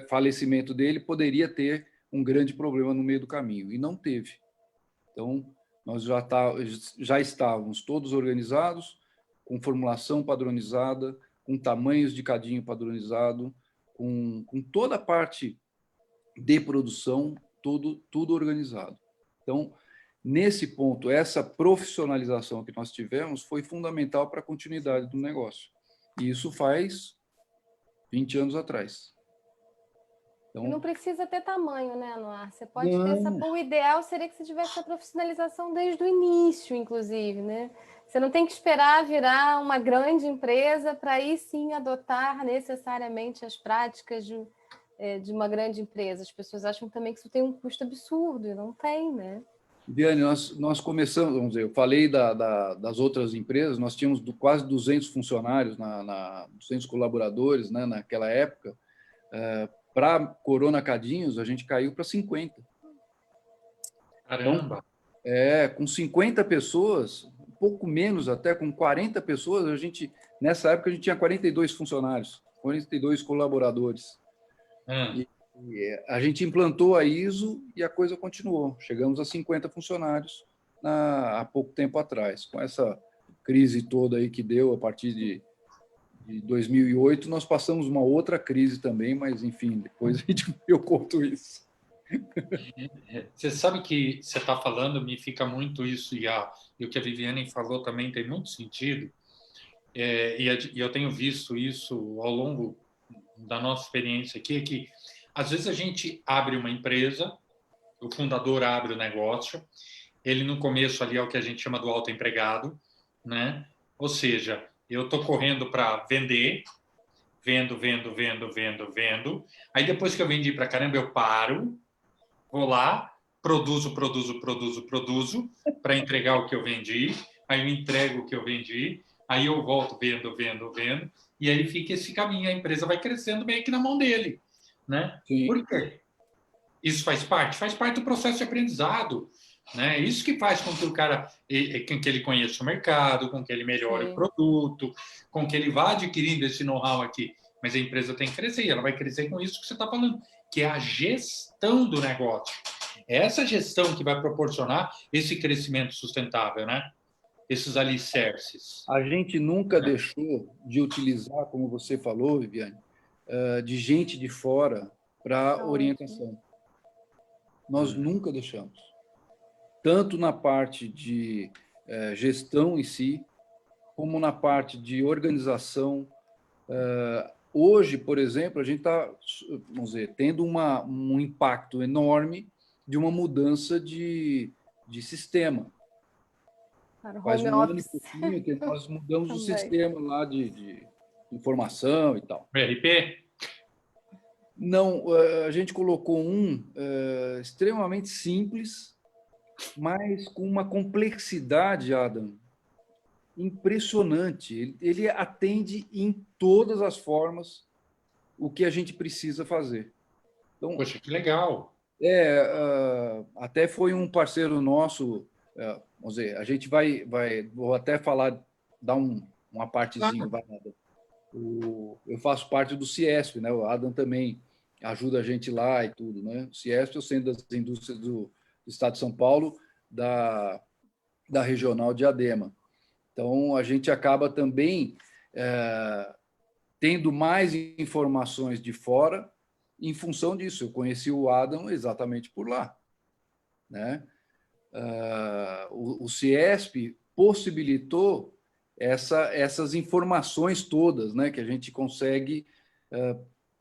falecimento dele, poderia ter um grande problema no meio do caminho. E não teve. Então, nós já estávamos todos organizados, com formulação padronizada, com tamanhos de cadinho padronizado, com toda a parte de produção, tudo organizado. Então, nesse ponto, essa profissionalização que nós tivemos foi fundamental para a continuidade do negócio. E isso faz 20 anos atrás. Então, não precisa ter tamanho, né, Anuar? Você pode ter o ideal seria que você tivesse essa profissionalização desde o início, inclusive, né? Você não tem que esperar virar uma grande empresa para aí sim adotar necessariamente as práticas de uma grande empresa. As pessoas acham também que isso tem um custo absurdo, e não tem, né? Viane, nós começamos, vamos dizer, eu falei das outras empresas, nós tínhamos quase 200 funcionários, 200 colaboradores, né, naquela época. Para Corona Cadinhos, a gente caiu para 50. Caramba! Com 50 pessoas, um pouco menos até, com 40 pessoas, nessa época a gente tinha 42 funcionários, 42 colaboradores. E a gente implantou a ISO e a coisa continuou. Chegamos a 50 funcionários há pouco tempo atrás. Com essa crise toda aí que deu a partir de 2008, nós passamos uma outra crise também, mas, enfim, depois eu conto isso. Você sabe que você está falando, me fica muito isso, e o que a Viviane falou também tem muito sentido, e eu tenho visto isso ao longo da nossa experiência aqui, que às vezes a gente abre uma empresa, o fundador abre o negócio, ele no começo ali é o que a gente chama do autoempregado, né? Ou seja, eu estou correndo para vender, vendo, aí depois que eu vendi para caramba, eu paro, vou lá, produzo para entregar o que eu vendi, aí eu entrego o que eu vendi, aí eu volto vendo, e aí fica esse caminho, a empresa vai crescendo meio que na mão dele, né? Sim. Por quê? Isso faz parte? Faz parte do processo de aprendizado, né? Isso que faz com que o cara, com que ele conheça o mercado, com que ele melhore o produto, com que ele vá adquirindo esse know-how aqui. Mas a empresa tem que crescer, e ela vai crescer com isso que você está falando, que é a gestão do negócio. É essa gestão que vai proporcionar esse crescimento sustentável, né? Esses alicerces. A gente nunca deixou de utilizar, como você falou, Viviane, de gente de fora para orientação. Nós nunca deixamos. Tanto na parte de gestão em si, como na parte de organização. Hoje, por exemplo, a gente está, vamos dizer, tendo um impacto enorme de uma mudança de sistema. Faz um ano e pouquinho que nós mudamos o sistema lá de informação e tal. ERP? Não, a gente colocou extremamente simples, mas com uma complexidade, Adam, impressionante. Ele atende em todas as formas o que a gente precisa fazer. Então, poxa, que legal! Até foi um parceiro nosso, vamos dizer, a gente vou até falar, dar uma partezinha. Eu faço parte do CIESP, né? O Adam também ajuda a gente lá e tudo, né? O CIESP, eu sendo das indústrias do Estado de São Paulo, da regional de Diadema. Então, a gente acaba também tendo mais informações de fora em função disso. Eu conheci o Adam exatamente por lá, né? O CIESP possibilitou essas informações todas, né, que a gente consegue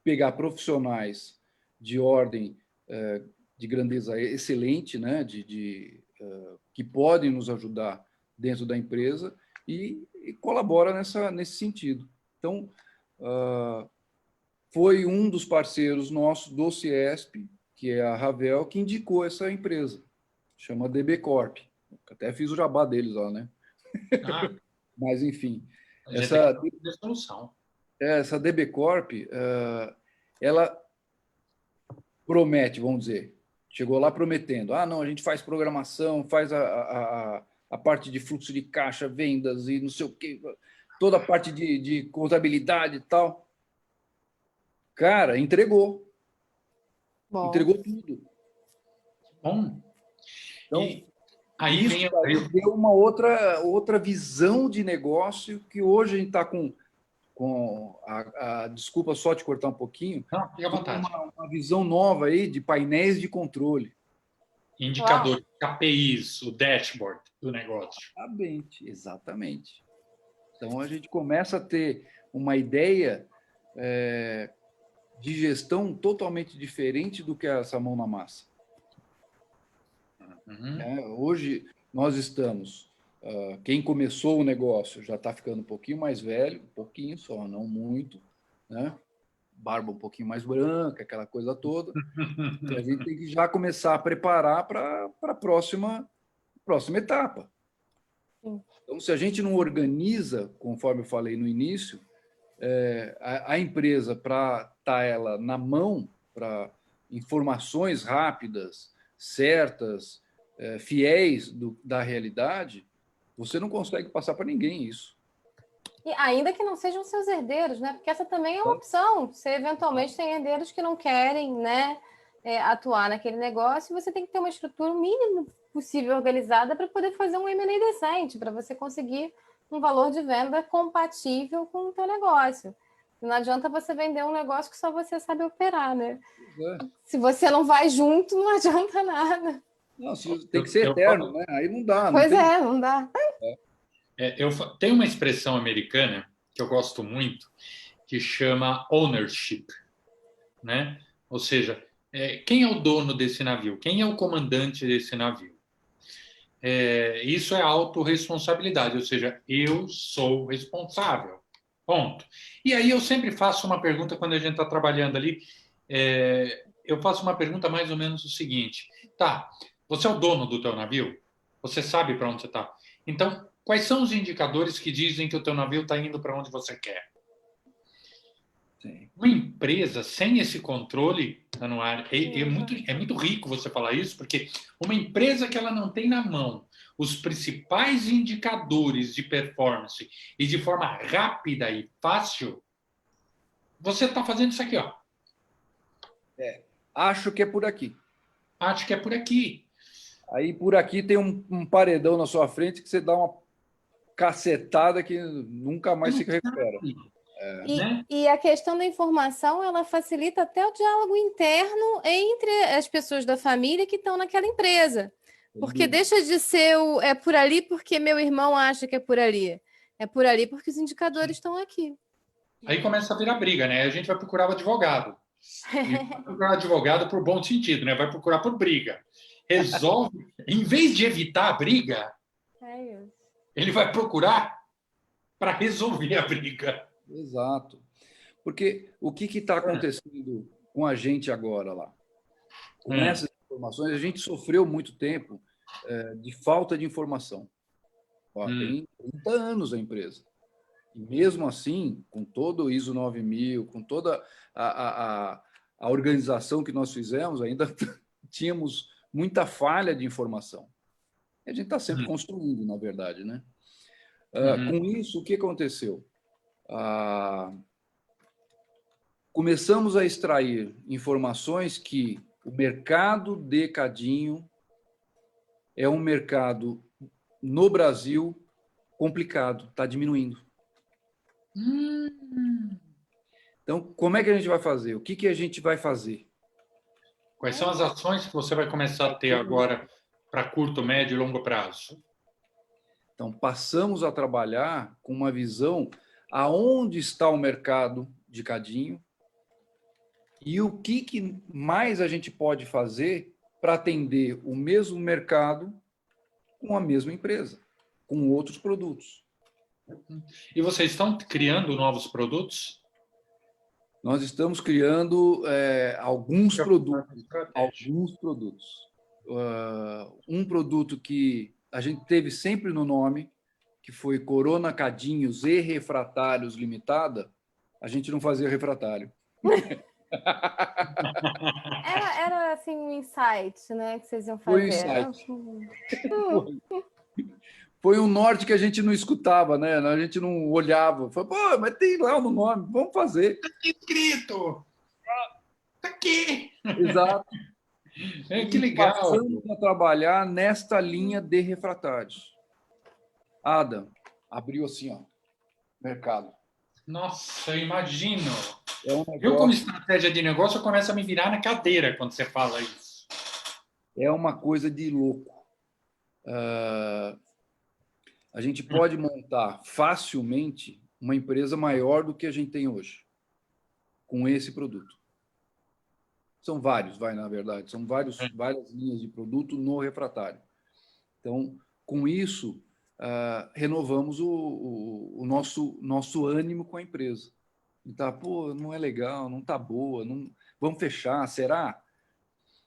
pegar profissionais de ordem de grandeza excelente, né, que podem nos ajudar dentro da empresa e colabora nesse sentido. Então, foi um dos parceiros nossos do CIESP, que é a Ravel, que indicou essa empresa. Chama DB Corp. Até fiz o jabá deles lá, né? Mas, enfim. Essa DB Corp, ela promete, vamos dizer, chegou lá prometendo, não, a gente faz programação, faz a parte de fluxo de caixa, vendas e não sei o quê, toda a parte de contabilidade e tal. Cara, entregou. Bom. Entregou tudo. Bom. Então, aí deu uma outra visão de negócio que hoje a gente está com desculpa só te cortar um pouquinho. Não, fica à vontade. Uma visão nova aí de painéis de controle. Indicador, KPIs, o dashboard do negócio. Exatamente. Então, a gente começa a ter uma ideia de gestão totalmente diferente do que essa mão na massa. Hoje, nós estamos... quem começou o negócio já está ficando um pouquinho mais velho, um pouquinho só, não muito, né? Barba um pouquinho mais branca, aquela coisa toda. E a gente tem que já começar a preparar para a próxima etapa. Então, se a gente não organiza, conforme eu falei no início, a empresa, para estar ela na mão, para informações rápidas, certas, fiéis da realidade, você não consegue passar para ninguém isso. E ainda que não sejam seus herdeiros, né? Porque essa também é uma opção. Você eventualmente tem herdeiros que não querem, né, atuar naquele negócio, e você tem que ter uma estrutura o mínimo possível organizada para poder fazer um M&A decente, para você conseguir um valor de venda compatível com o teu negócio. Não adianta você vender um negócio que só você sabe operar, né? Se você não vai junto, não adianta nada. Não, tem que ser eterno, né? Aí não dá. Pois é, não dá. Tem uma expressão americana que eu gosto muito, que chama ownership, né? Ou seja, quem é o dono desse navio? Quem é o comandante desse navio? Isso é autorresponsabilidade, ou seja, eu sou responsável. Ponto. E aí eu sempre faço uma pergunta quando a gente está trabalhando ali. Eu faço uma pergunta mais ou menos o seguinte: tá, você é o dono do teu navio? Você sabe para onde você está? Então, quais são os indicadores que dizem que o teu navio está indo para onde você quer? Sim. Uma empresa sem esse controle, Anuar, é muito rico você falar isso, porque uma empresa que ela não tem na mão os principais indicadores de performance e de forma rápida e fácil, você está fazendo isso aqui, ó. Acho que é por aqui. Acho que é por aqui. Aí por aqui tem um paredão na sua frente que você dá uma cacetada que nunca mais se recupera. E a questão da informação, ela facilita até o diálogo interno entre as pessoas da família que estão naquela empresa. Porque deixa de ser é por ali porque meu irmão acha que é por ali. É por ali porque os indicadores estão aqui. Aí começa a virar briga, né? A gente vai procurar o advogado. E vai procurar o advogado por bom sentido, né? Vai procurar por briga. Resolve, em vez de evitar a briga, ele vai procurar para resolver a briga. Exato. Porque o que está acontecendo com a gente agora lá? Com essas informações, a gente sofreu muito tempo de falta de informação. Tem 30 anos a empresa. E mesmo assim, com todo o ISO 9000, com toda a organização que nós fizemos, ainda tínhamos muita falha de informação. E a gente está sempre construindo, na verdade, né? Com isso, o que aconteceu? Começamos a extrair informações que o mercado de cadinho é um mercado, no Brasil, complicado, está diminuindo. Então, como é que a gente vai fazer? O que a gente vai fazer? Quais são as ações que você vai começar a ter agora para curto, médio e longo prazo? Então, passamos a trabalhar com uma visão aonde está o mercado de cadinho e o que mais a gente pode fazer para atender o mesmo mercado com a mesma empresa, com outros produtos. E vocês estão criando novos produtos? Nós estamos criando alguns produtos. Um produto que a gente teve sempre no nome, que foi Corona Cadinhos e Refratários Limitada, a gente não fazia refratário. Era assim um insight, né, que vocês iam fazer. Foi um norte que a gente não escutava, né? A gente não olhava. Falei, pô, mas tem lá no nome, vamos fazer. Está escrito! Está aqui! Exato. Que legal! Passamos a trabalhar nesta linha de refratários. Adam, abriu assim, ó, mercado. Nossa, eu imagino. negócio... Eu, como estratégia de negócio, eu começo a me virar na cadeira quando você fala isso. É uma coisa de louco. A gente pode montar facilmente uma empresa maior do que a gente tem hoje, com esse produto. São vários, na verdade, são várias linhas de produto no refratário. Então, com isso, renovamos o nosso ânimo com a empresa. Tá, pô, não é legal, não tá boa, não, vamos fechar, será?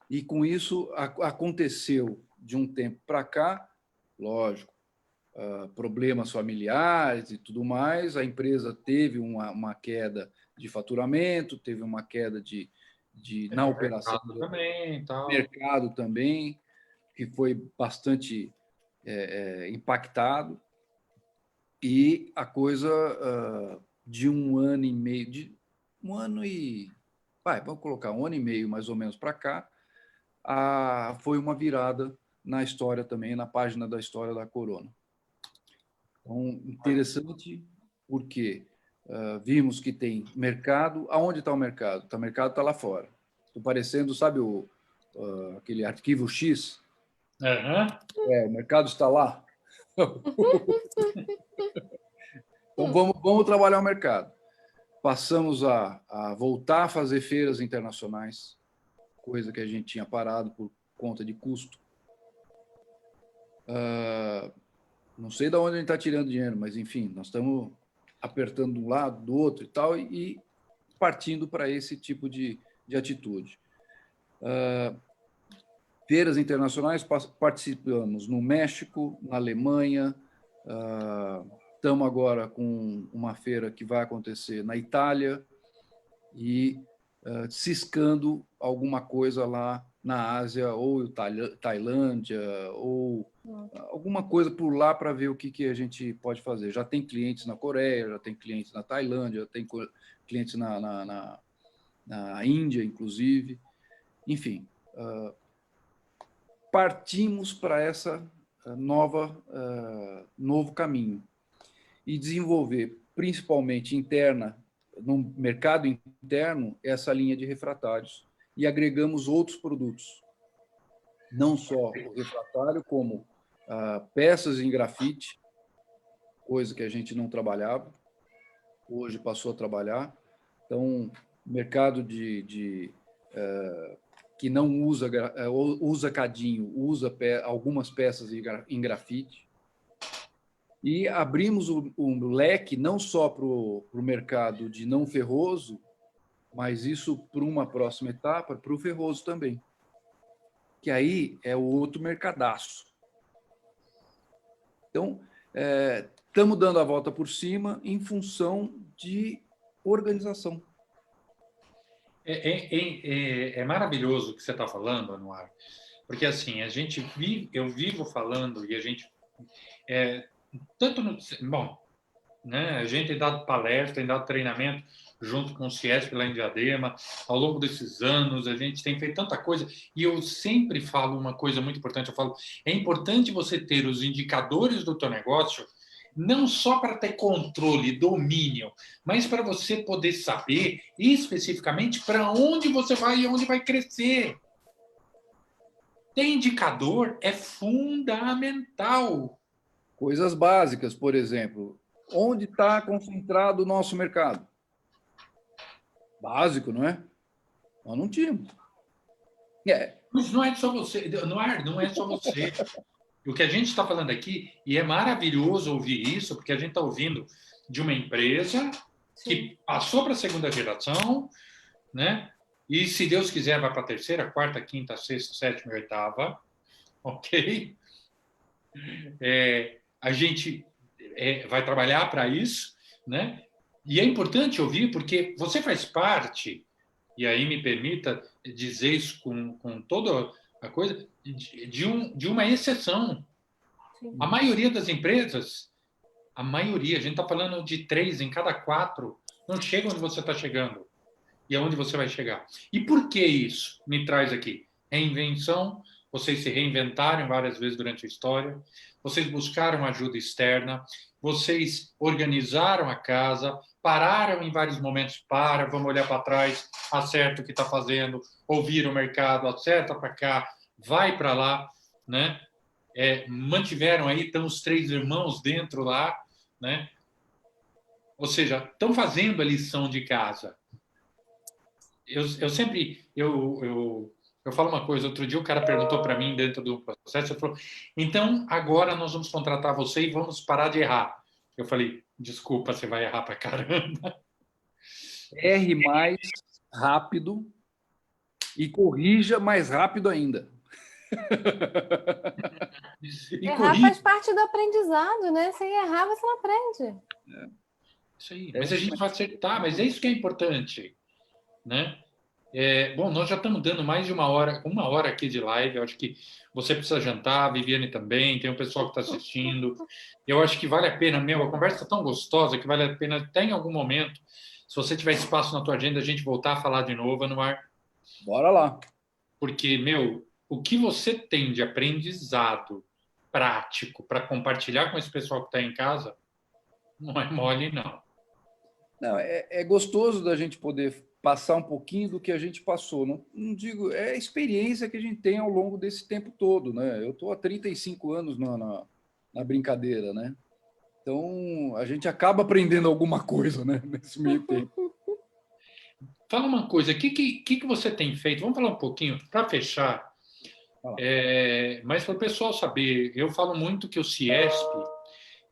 E com isso aconteceu de um tempo para cá, lógico, problemas familiares e tudo mais, a empresa teve uma queda de faturamento, teve uma queda na operação do também, tal. mercado também, que foi bastante impactado, e a coisa de 1 ano e meio, vamos colocar 1 ano e meio mais ou menos para cá, foi uma virada na história também, na página da história da Corona. Então, interessante, porque vimos que tem mercado. Aonde está o mercado? O mercado está lá fora. Estou parecendo, sabe, aquele arquivo X? Uhum. O mercado está lá. Então, vamos trabalhar o mercado. Passamos a voltar a fazer feiras internacionais, coisa que a gente tinha parado por conta de custo. Não sei de onde a gente está tirando dinheiro, mas, enfim, nós estamos apertando de um lado, do outro e tal, e partindo para esse tipo de atitude. Feiras internacionais, participamos no México, na Alemanha, estamos agora com uma feira que vai acontecer na Itália e ciscando alguma coisa lá na Ásia, ou Tailândia, ou alguma coisa por lá para ver o que a gente pode fazer. Já tem clientes na Coreia, já tem clientes na Tailândia, já tem clientes na Índia, inclusive. Enfim, partimos para essa novo caminho e desenvolver, principalmente no mercado interno, essa linha de refratários, e agregamos outros produtos, não só o refratário, como peças em grafite, coisa que a gente não trabalhava, hoje passou a trabalhar. Então, mercado que não usa cadinho, usa algumas peças em grafite. E abrimos um leque não só para o mercado de não ferroso, mas isso para uma próxima etapa, para o ferroso também, que aí é o outro mercadaço. Então, estamos dando a volta por cima em função de organização. É maravilhoso o que você está falando, Anuar, porque assim eu vivo falando e a gente tanto né, a gente tem dado palestra, tem dado treinamento junto com o Ciesp lá em Diadema. Ao longo desses anos, a gente tem feito tanta coisa, e eu sempre falo uma coisa muito importante, eu falo, é importante você ter os indicadores do teu negócio, não só para ter controle, domínio, mas para você poder saber especificamente para onde você vai e onde vai crescer. Ter indicador é fundamental. Coisas básicas, por exemplo, onde está concentrado o nosso mercado? Básico, não é? Nós não tínhamos. Mas não é só você, não é só você. O que a gente está falando aqui, e é maravilhoso ouvir isso, porque a gente está ouvindo de uma empresa que passou para a segunda geração, né? E, se Deus quiser, vai para a terceira, quarta, quinta, sexta, sétima e oitava, ok? A gente vai trabalhar para isso, né? E é importante ouvir, porque você faz parte, e aí me permita dizer isso com toda a coisa, de uma exceção. Sim. A maioria das empresas, a gente está falando de 3 em cada 4, não chega onde você está chegando e aonde você vai chegar. E por que isso me traz aqui? Reinvenção, vocês se reinventaram várias vezes durante a história, vocês buscaram ajuda externa, vocês organizaram a casa, pararam em vários momentos, vamos olhar para trás, acerta o que está fazendo, ouvir o mercado, acerta para cá, vai para lá, né? Mantiveram aí, estão os 3 irmãos dentro lá, né? Ou seja, estão fazendo a lição de casa. Eu sempre falo uma coisa. Outro dia o cara perguntou para mim dentro do processo, ele falou, então agora nós vamos contratar você e vamos parar de errar. Eu falei, desculpa, você vai errar para caramba. Erre mais rápido e corrija mais rápido ainda. Errar faz parte do aprendizado, né? Sem errar, você não aprende. Isso aí. Mas a gente vai acertar, mas é isso que é importante, né? Bom, nós já estamos dando mais de uma hora aqui de live. Eu acho que você precisa jantar, a Viviane também, tem o pessoal que está assistindo. Eu acho que vale a pena, meu, a conversa é tão gostosa que vale a pena até em algum momento, se você tiver espaço na tua agenda, a gente voltar a falar de novo, Anuar, Bora lá. porque, meu, o que você tem de aprendizado prático para compartilhar com esse pessoal que está em casa, não é mole, não. Não, é gostoso da gente poder passar um pouquinho do que a gente passou. Não digo, é a experiência que a gente tem ao longo desse tempo todo, né? Eu estou há 35 anos na brincadeira, né? Então, a gente acaba aprendendo alguma coisa, né? Nesse meio tempo. Fala uma coisa, o que você tem feito? Vamos falar um pouquinho, para fechar, mas para o pessoal saber, eu falo muito que o Ciesp,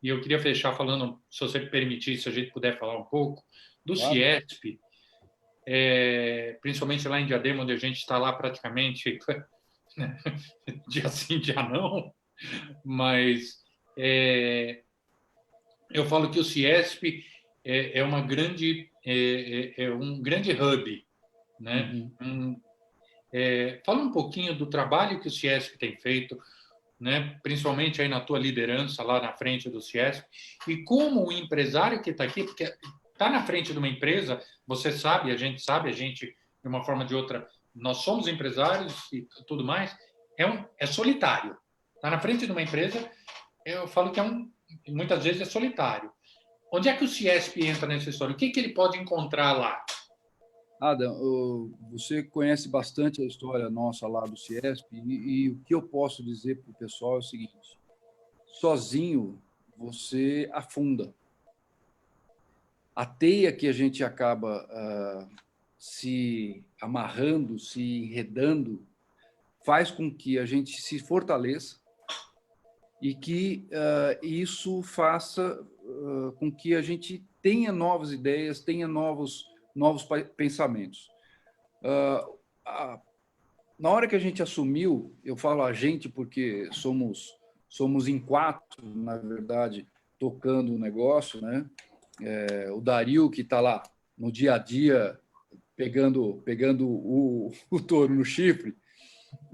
e eu queria fechar falando, se você me permitir, se a gente puder falar um pouco, do Claro. Ciesp, principalmente lá em Diadema, onde a gente está lá praticamente dia sim, dia não, mas eu falo que o Ciesp é uma grande, é um grande hub, né? Uhum. Fala um pouquinho do trabalho que o Ciesp tem feito, né? Principalmente aí na tua liderança lá na frente do Ciesp, e como o empresário que está aqui, porque está na frente de uma empresa, você sabe, a gente sabe, a gente de uma forma ou de outra, nós somos empresários e tudo mais, é solitário. Está na frente de uma empresa, eu falo que muitas vezes é solitário. Onde é que o Ciesp entra nessa história? O que ele pode encontrar lá? Adam, você conhece bastante a história nossa lá do Ciesp e o que eu posso dizer para o pessoal é o seguinte: sozinho você afunda. A teia que a gente acaba se amarrando, se enredando, faz com que a gente se fortaleça e que isso faça com que a gente tenha novas ideias, tenha novos pensamentos. Na hora que a gente assumiu, eu falo a gente porque somos em quatro, na verdade, tocando o negócio, né? O Dario, que está lá no dia a dia, pegando o touro no chifre,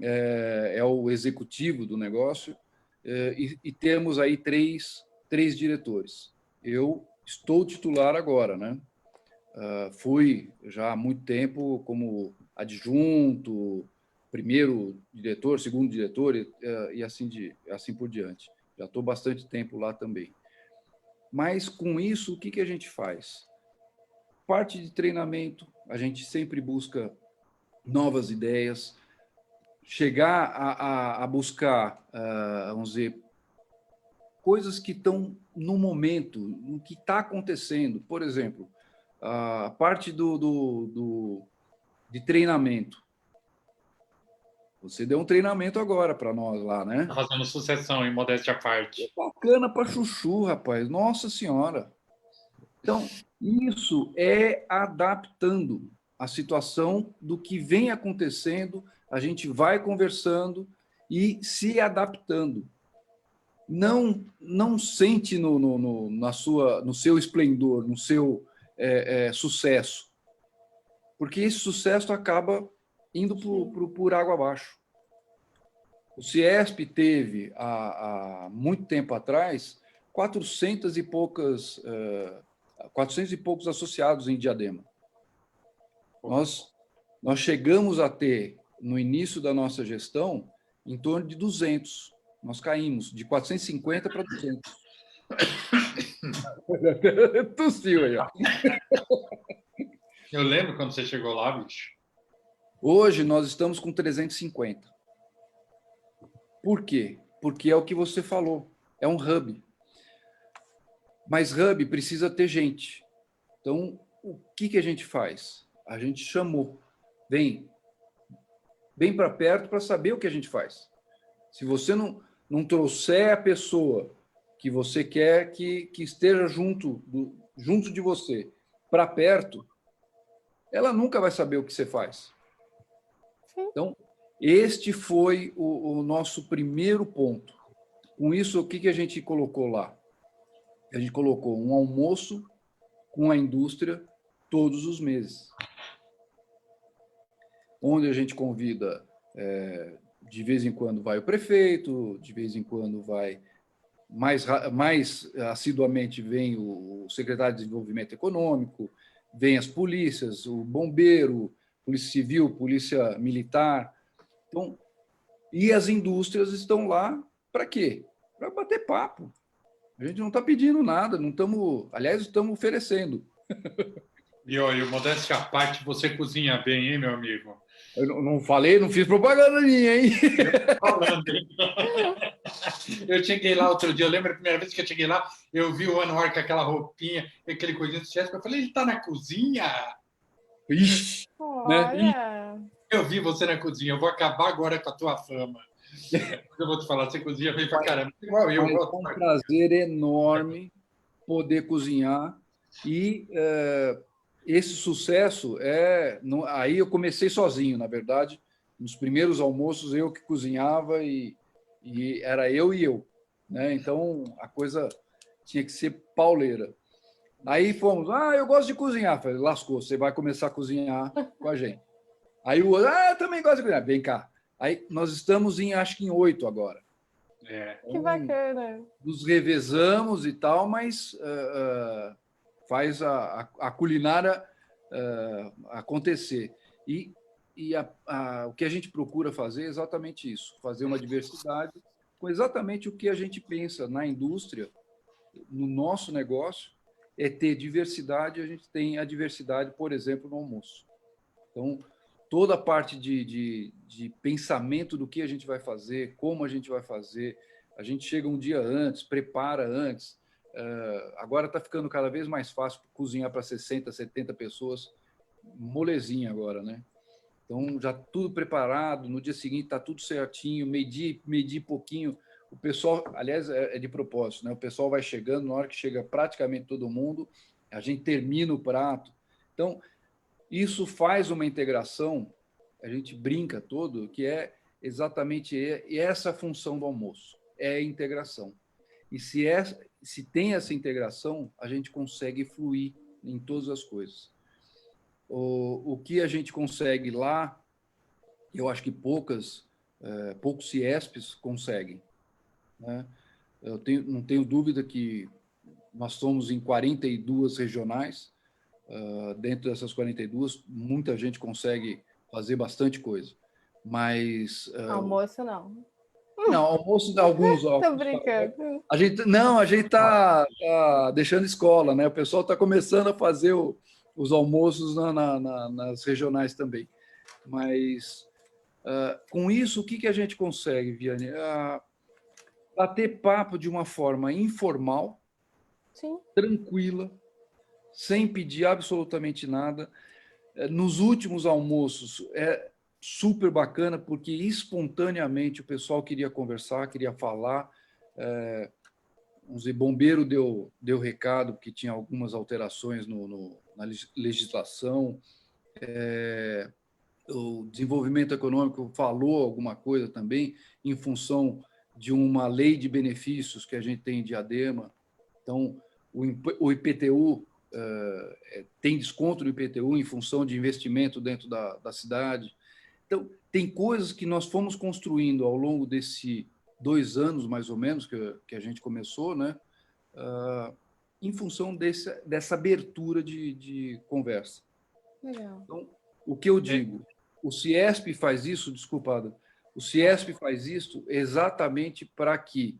é o executivo do negócio, e temos aí três diretores. Eu estou titular agora, né? Fui já há muito tempo como adjunto, primeiro diretor, segundo diretor e assim por diante. Já estou bastante tempo lá também. Mas com isso, o que a gente faz? Parte de treinamento, a gente sempre busca novas ideias, chegar a buscar, vamos dizer, coisas que estão no momento, no que está acontecendo. Por exemplo, a parte de treinamento. Você deu um treinamento agora para nós lá, né? Tá fazendo sucessão, em modéstia à parte. Bacana para chuchu, rapaz. Nossa Senhora. Então, isso é adaptando a situação do que vem acontecendo, a gente vai conversando e se adaptando. Não sente no seu esplendor, no seu sucesso, porque esse sucesso acaba indo por água abaixo. O Ciesp teve, há muito tempo atrás, 400 e poucos associados em Diadema. Nós chegamos a ter, no início da nossa gestão, em torno de 200. Nós caímos de 450 para 200. Tossiu aí, ó. Eu lembro quando você chegou lá, bicho. Hoje nós estamos com 350. Por quê? Porque é o que você falou, é um hub. Mas hub precisa ter gente. Então, o que a gente faz? A gente chamou. Vem para perto para saber o que a gente faz. Se você não trouxer a pessoa que você quer que esteja junto de você para perto, ela nunca vai saber o que você faz. Sim. Então, este foi o nosso primeiro ponto. Com isso, o que a gente colocou lá? A gente colocou um almoço com a indústria todos os meses. onde a gente convida, de vez em quando vai o prefeito, de vez em quando vai, mais assiduamente vem o secretário de Desenvolvimento Econômico, vem as polícias, o bombeiro, Polícia Civil, Polícia Militar. Então, e as indústrias estão lá para quê? Para bater papo. A gente não está pedindo nada, não estamos, aliás, estamos oferecendo. E olha, modéstia à parte, você cozinha bem, hein, meu amigo? Eu não falei, não fiz propaganda minha, hein? Falando, hein? Eu cheguei lá outro dia, eu lembro a primeira vez que eu cheguei lá, eu vi o Anwar com aquela roupinha, aquele coisinho de chefe, eu falei, ele está na cozinha? Ixi, né? Olha, Eu vi você na cozinha, eu vou acabar agora com a tua fama. Eu vou te falar, você cozinha bem pra caramba, igual eu. É um prazer enorme poder cozinhar e esse sucesso aí eu comecei sozinho, na verdade. Nos primeiros almoços eu que cozinhava e era eu e eu, né? Então a coisa tinha que ser pauleira. Aí fomos, eu gosto de cozinhar. Falei, lascou, você vai começar a cozinhar com a gente. Aí o outro, eu também gosto de cozinhar. Vem cá. Aí nós estamos acho que em 8 agora. que bacana. Nos revezamos e tal, mas faz a culinária acontecer. E o que a gente procura fazer é exatamente isso, fazer uma diversidade com exatamente o que a gente pensa na indústria, no nosso negócio, é ter diversidade, a gente tem a diversidade, por exemplo, no almoço. Então, toda a parte de pensamento do que a gente vai fazer, como a gente vai fazer, a gente chega um dia antes, prepara antes. Agora está ficando cada vez mais fácil cozinhar para 60, 70 pessoas, molezinha agora, né? Então, já tudo preparado, no dia seguinte está tudo certinho, medir pouquinho. O pessoal, aliás, é de propósito, né? O pessoal vai chegando, na hora que chega praticamente todo mundo, a gente termina o prato. Então, isso faz uma integração, a gente brinca todo, que é exatamente essa função do almoço, é a integração. E se tem essa integração, a gente consegue fluir em todas as coisas. O que a gente consegue lá, eu acho que poucos CIESPs conseguem, né? Não tenho dúvida que nós somos em 42 regionais. Dentro dessas 42, muita gente consegue fazer bastante coisa. Mas... Almoço, não. Não, almoço de alguns. Tô brincando. A gente está deixando escola, né? O pessoal está começando a fazer os almoços nas regionais também. Mas, com isso, o que a gente consegue, Viane? Bater papo de uma forma informal, Sim. tranquila, sem pedir absolutamente nada. Nos últimos almoços é super bacana, porque espontaneamente o pessoal queria conversar, queria falar. O bombeiro deu recado, porque tinha algumas alterações na legislação. O desenvolvimento econômico falou alguma coisa também, em função de uma lei de benefícios que a gente tem em Diadema. Então, o IPTU tem desconto no IPTU em função de investimento dentro da cidade. Então, tem coisas que nós fomos construindo ao longo desses 2 anos, mais ou menos, que a gente começou, né? Em função dessa abertura de conversa. Legal. Então, o que eu digo, o CIESP faz isso, desculpa, Ada, o CIESP faz isso exatamente para que,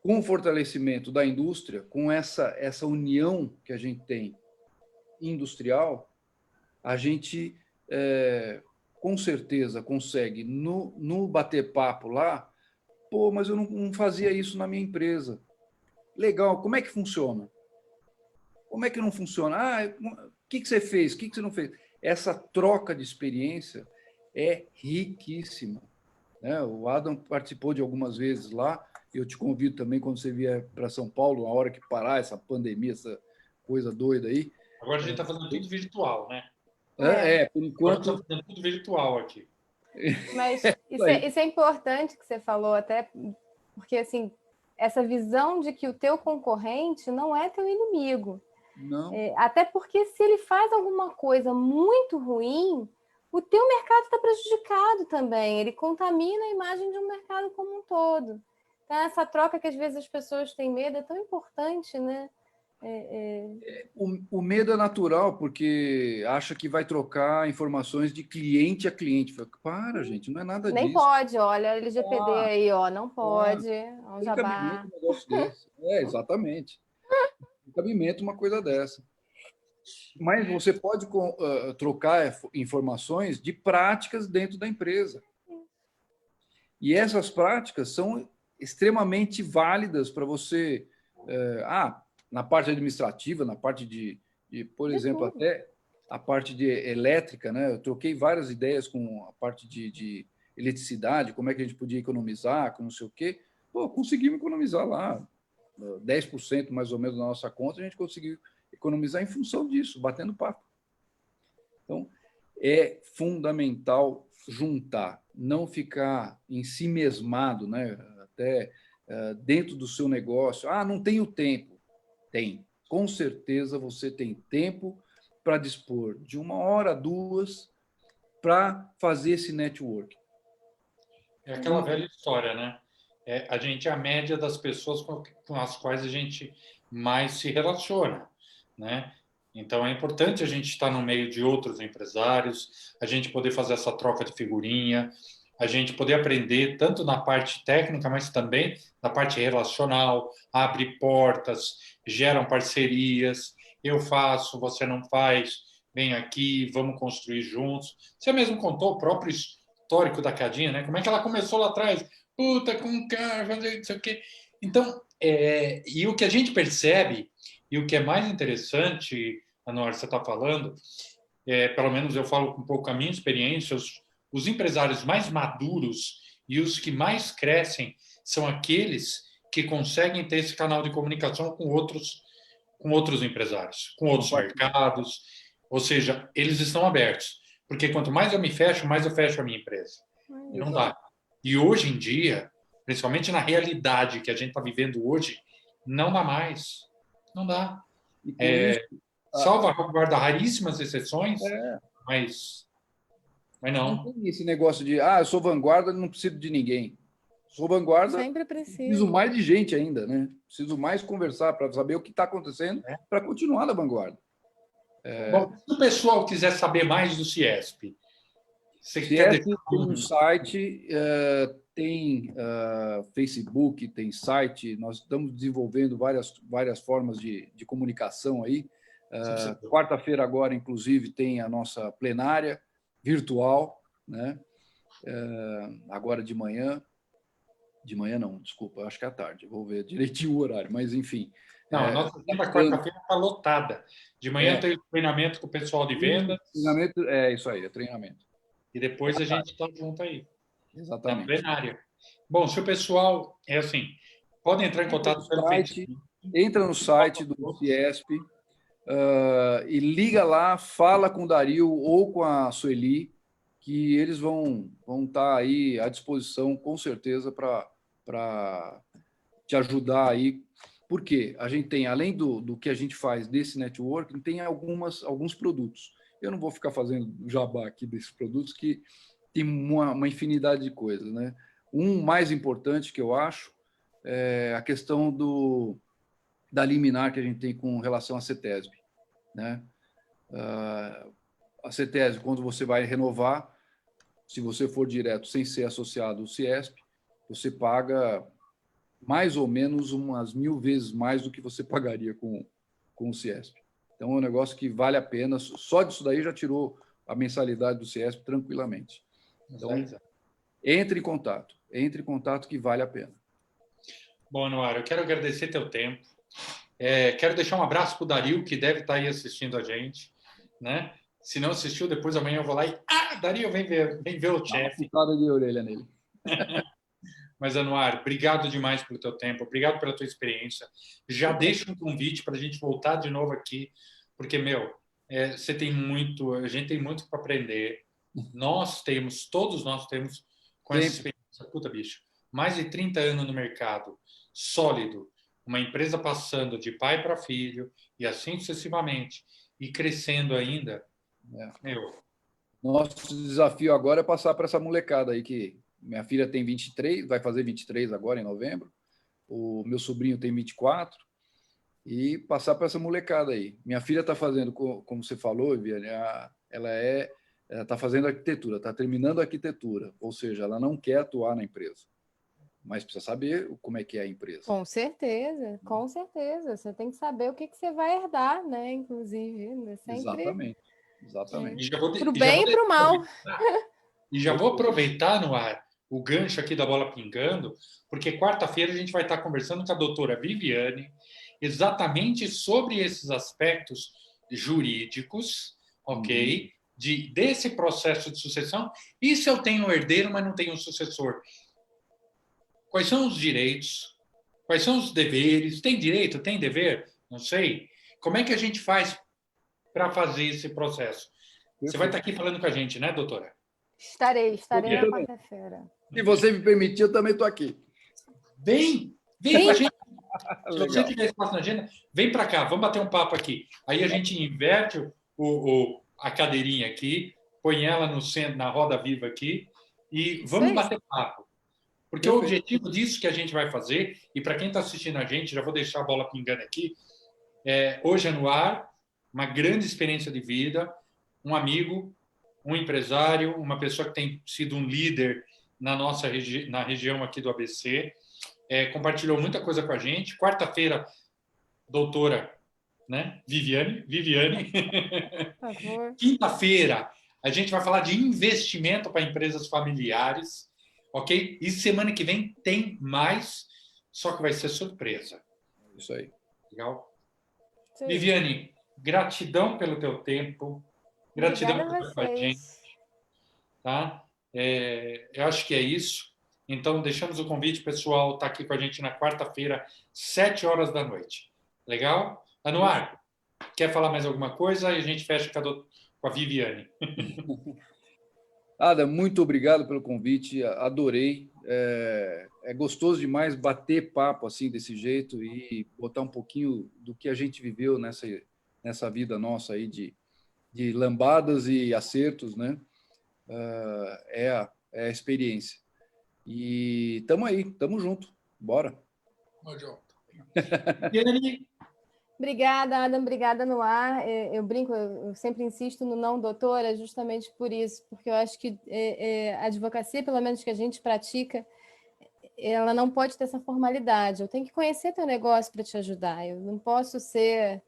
com o fortalecimento da indústria, com essa união que a gente tem industrial, a gente, com certeza, consegue, no bater papo lá, mas eu não fazia isso na minha empresa. Legal, como é que funciona? Como é que não funciona? O que você fez? O que você não fez? Essa troca de experiência é riquíssima, né? O Adam participou de algumas vezes lá. Eu te convido também, quando você vier para São Paulo, a hora que parar essa pandemia, essa coisa doida aí. Agora a gente está fazendo tudo virtual, né? Por enquanto. Estamos fazendo tudo virtual aqui. Mas isso é importante que você falou, até porque, assim, essa visão de que o teu concorrente não é teu inimigo. Não. Até porque se ele faz alguma coisa muito ruim, o teu mercado está prejudicado também, ele contamina a imagem de um mercado como um todo. Então, essa troca que às vezes as pessoas têm medo é tão importante, né? O medo é natural, porque acha que vai trocar informações de cliente a cliente. Para, gente, não é nada Nem disso. pode, olha, LGPD aí, ó, não pode, é um Tem jabá. cabimento um negócio desse. Exatamente. Tem cabimento uma coisa dessa. Mas você pode trocar informações de práticas dentro da empresa. E essas práticas são extremamente válidas para você, na parte administrativa, na parte por exemplo, tudo. até a parte de elétrica, né? Eu troquei várias ideias com a parte de eletricidade, como é que a gente podia economizar, com não sei o quê. Pô, conseguimos economizar lá 10% mais ou menos da nossa conta, a gente conseguiu economizar em função disso, batendo papo. Então, é fundamental juntar, não ficar em si mesmado, né? Até dentro do seu negócio. Ah, não tenho tempo. Tem. Com certeza você tem tempo para dispor de 1 hora, 2, para fazer esse network. É aquela velha história, né? A gente é a média das pessoas com as quais a gente mais se relaciona, né? Então é importante a gente estar no meio de outros empresários, a gente poder fazer essa troca de figurinha, a gente poder aprender tanto na parte técnica, mas também na parte relacional, abre portas, geram parcerias, eu faço, você não faz, vem aqui, vamos construir juntos. Você mesmo contou o próprio histórico da Cadinha, né? Como é que ela começou lá atrás? Puta, com um carro, fazer não sei o quê. Então, e o que a gente percebe, e o que é mais interessante, Anor, você está falando, pelo menos eu falo um pouco a minha experiência, os empresários mais maduros e os que mais crescem são aqueles que conseguem ter esse canal de comunicação com outros empresários, com outros mercados, ou seja, eles estão abertos. Porque quanto mais eu me fecho, mais eu fecho a minha empresa. E não dá. E hoje em dia, principalmente na realidade que a gente está vivendo hoje, não dá mais. Não dá. Salvaguarda raríssimas exceções, mas Não não. tem esse negócio de, eu sou vanguarda, não preciso de ninguém. Sou vanguarda, sempre preciso mais de gente ainda, né? Preciso mais conversar para saber o que está acontecendo para continuar na vanguarda. Bom, se o pessoal quiser saber mais do Ciesp, você quer Ciesp tem um site, tem Facebook, tem site, nós estamos desenvolvendo várias formas de comunicação aí. Quarta-feira agora, inclusive, tem a nossa plenária virtual, né? Agora de manhã não, desculpa, acho que é à tarde, vou ver direitinho o horário, mas enfim. Não, a nossa agenda quarta-feira está lotada. De manhã tem o treinamento com o pessoal de venda. Treinamento, isso aí, é treinamento. E depois a gente está junto aí. Exatamente. Na plenária. Bom, se o pessoal, podem entrar em contato pelo Facebook. Entra no site do Ciesp e liga lá, fala com o Dario ou com a Sueli, que eles vão estar aí à disposição, com certeza, para te ajudar aí. Porque a gente tem, além do que a gente faz desse networking, tem alguns produtos. Eu não vou ficar fazendo jabá aqui desses produtos, que tem uma infinidade de coisas, né? Um mais importante que eu acho é a questão da liminar que a gente tem com relação à CETESB, né? A CETESB, quando você vai renovar, se você for direto sem ser associado ao Ciesp, você paga mais ou menos umas 1000 vezes mais do que você pagaria com o Ciesp. Então, é um negócio que vale a pena. Só disso daí já tirou a mensalidade do Ciesp tranquilamente. Então, entre em contato que vale a pena. Bom, Anuário, eu quero agradecer teu tempo. Quero deixar um abraço para o Dario, que deve estar aí assistindo a gente, né? Se não assistiu, depois amanhã eu vou lá e... Dario, vem ver o chefe. Dá uma putada de orelha nele. Mas, Anuário, obrigado demais pelo teu tempo, obrigado pela tua experiência. Já deixo um convite para a gente voltar de novo aqui, porque, a gente tem muito para aprender. Todos nós temos, com essa experiência, puta bicho, mais de 30 anos no mercado, sólido, uma empresa passando de pai para filho, e assim sucessivamente, e crescendo ainda, Nosso desafio agora é passar para essa molecada aí, que minha filha tem 23, vai fazer 23 agora em novembro, o meu sobrinho tem 24, e passar para essa molecada aí. Minha filha está fazendo, como você falou, Viviane, ela está fazendo arquitetura, está terminando a arquitetura, ou seja, ela não quer atuar na empresa, mas precisa saber como é que é a empresa. Com certeza, com certeza. Você tem que saber o que você vai herdar, né? Inclusive, né? Sempre Exatamente. para o bem e para o mal. E já vou aproveitar no ar o gancho aqui da bola pingando, porque quarta-feira a gente vai estar conversando com a doutora Viviane exatamente sobre esses aspectos jurídicos, ok? Desse processo de sucessão. E se eu tenho um herdeiro, mas não tenho um sucessor? Quais são os direitos? Quais são os deveres? Tem direito? Tem dever? Não sei. Como é que a gente faz para fazer esse processo? Você vai estar aqui falando com a gente, né, doutora? Estarei na quarta-feira. Se você me permitir, eu também estou aqui. Vem com a gente. Se você tiver espaço na agenda, vem para cá, vamos bater um papo aqui. Aí a gente inverte a cadeirinha aqui, põe ela no centro, na roda viva aqui, e vamos bater papo. Porque o objetivo disso que a gente vai fazer, e para quem está assistindo a gente, já vou deixar a bola pingando aqui, hoje é no ar, uma grande experiência de vida, um amigo, um empresário, uma pessoa que tem sido um líder na nossa na região aqui do ABC, compartilhou muita coisa com a gente. Quarta-feira, doutora, né? Viviane. Por favor. Quinta-feira, a gente vai falar de investimento para empresas familiares, ok? E semana que vem tem mais, só que vai ser surpresa. Isso aí. Legal? Sim. Viviane, gratidão pelo teu tempo. Gratidão Obrigada por estar com a gente. Tá? Eu acho que é isso. Então, deixamos o convite, pessoal, está aqui com a gente na quarta-feira, 7h da noite. Legal? Anuar, quer falar mais alguma coisa? E a gente fecha com a Viviane. Ada, muito obrigado pelo convite, adorei. É gostoso demais bater papo assim desse jeito e botar um pouquinho do que a gente viveu nessa vida nossa aí de lambadas e acertos, né? É a experiência. E estamos aí, estamos junto. Bora. Obrigada, Adam. Obrigada, Noar. Eu brinco, eu sempre insisto no não doutora justamente por isso, porque eu acho que a advocacia, pelo menos que a gente pratica, ela não pode ter essa formalidade. Eu tenho que conhecer teu negócio para te ajudar. Eu não posso ser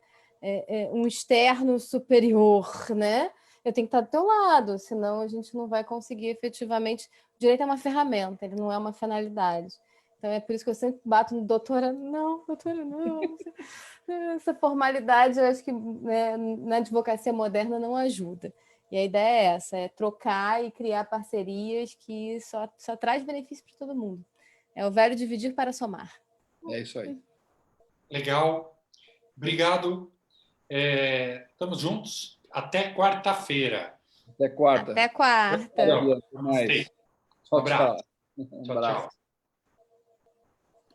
um externo superior, né? Eu tenho que estar do teu lado, senão a gente não vai conseguir efetivamente. O direito é uma ferramenta, ele não é uma finalidade. Então é por isso que eu sempre bato no doutora, não. Essa formalidade, eu acho que, né, na advocacia moderna não ajuda. E a ideia é essa, é trocar e criar parcerias que só traz benefício para todo mundo. É o velho dividir para somar. É isso aí. Legal. Obrigado. Estamos juntos. Até quarta-feira. Até quarta. Até quarta. Até mais. Um abraço. Tchau.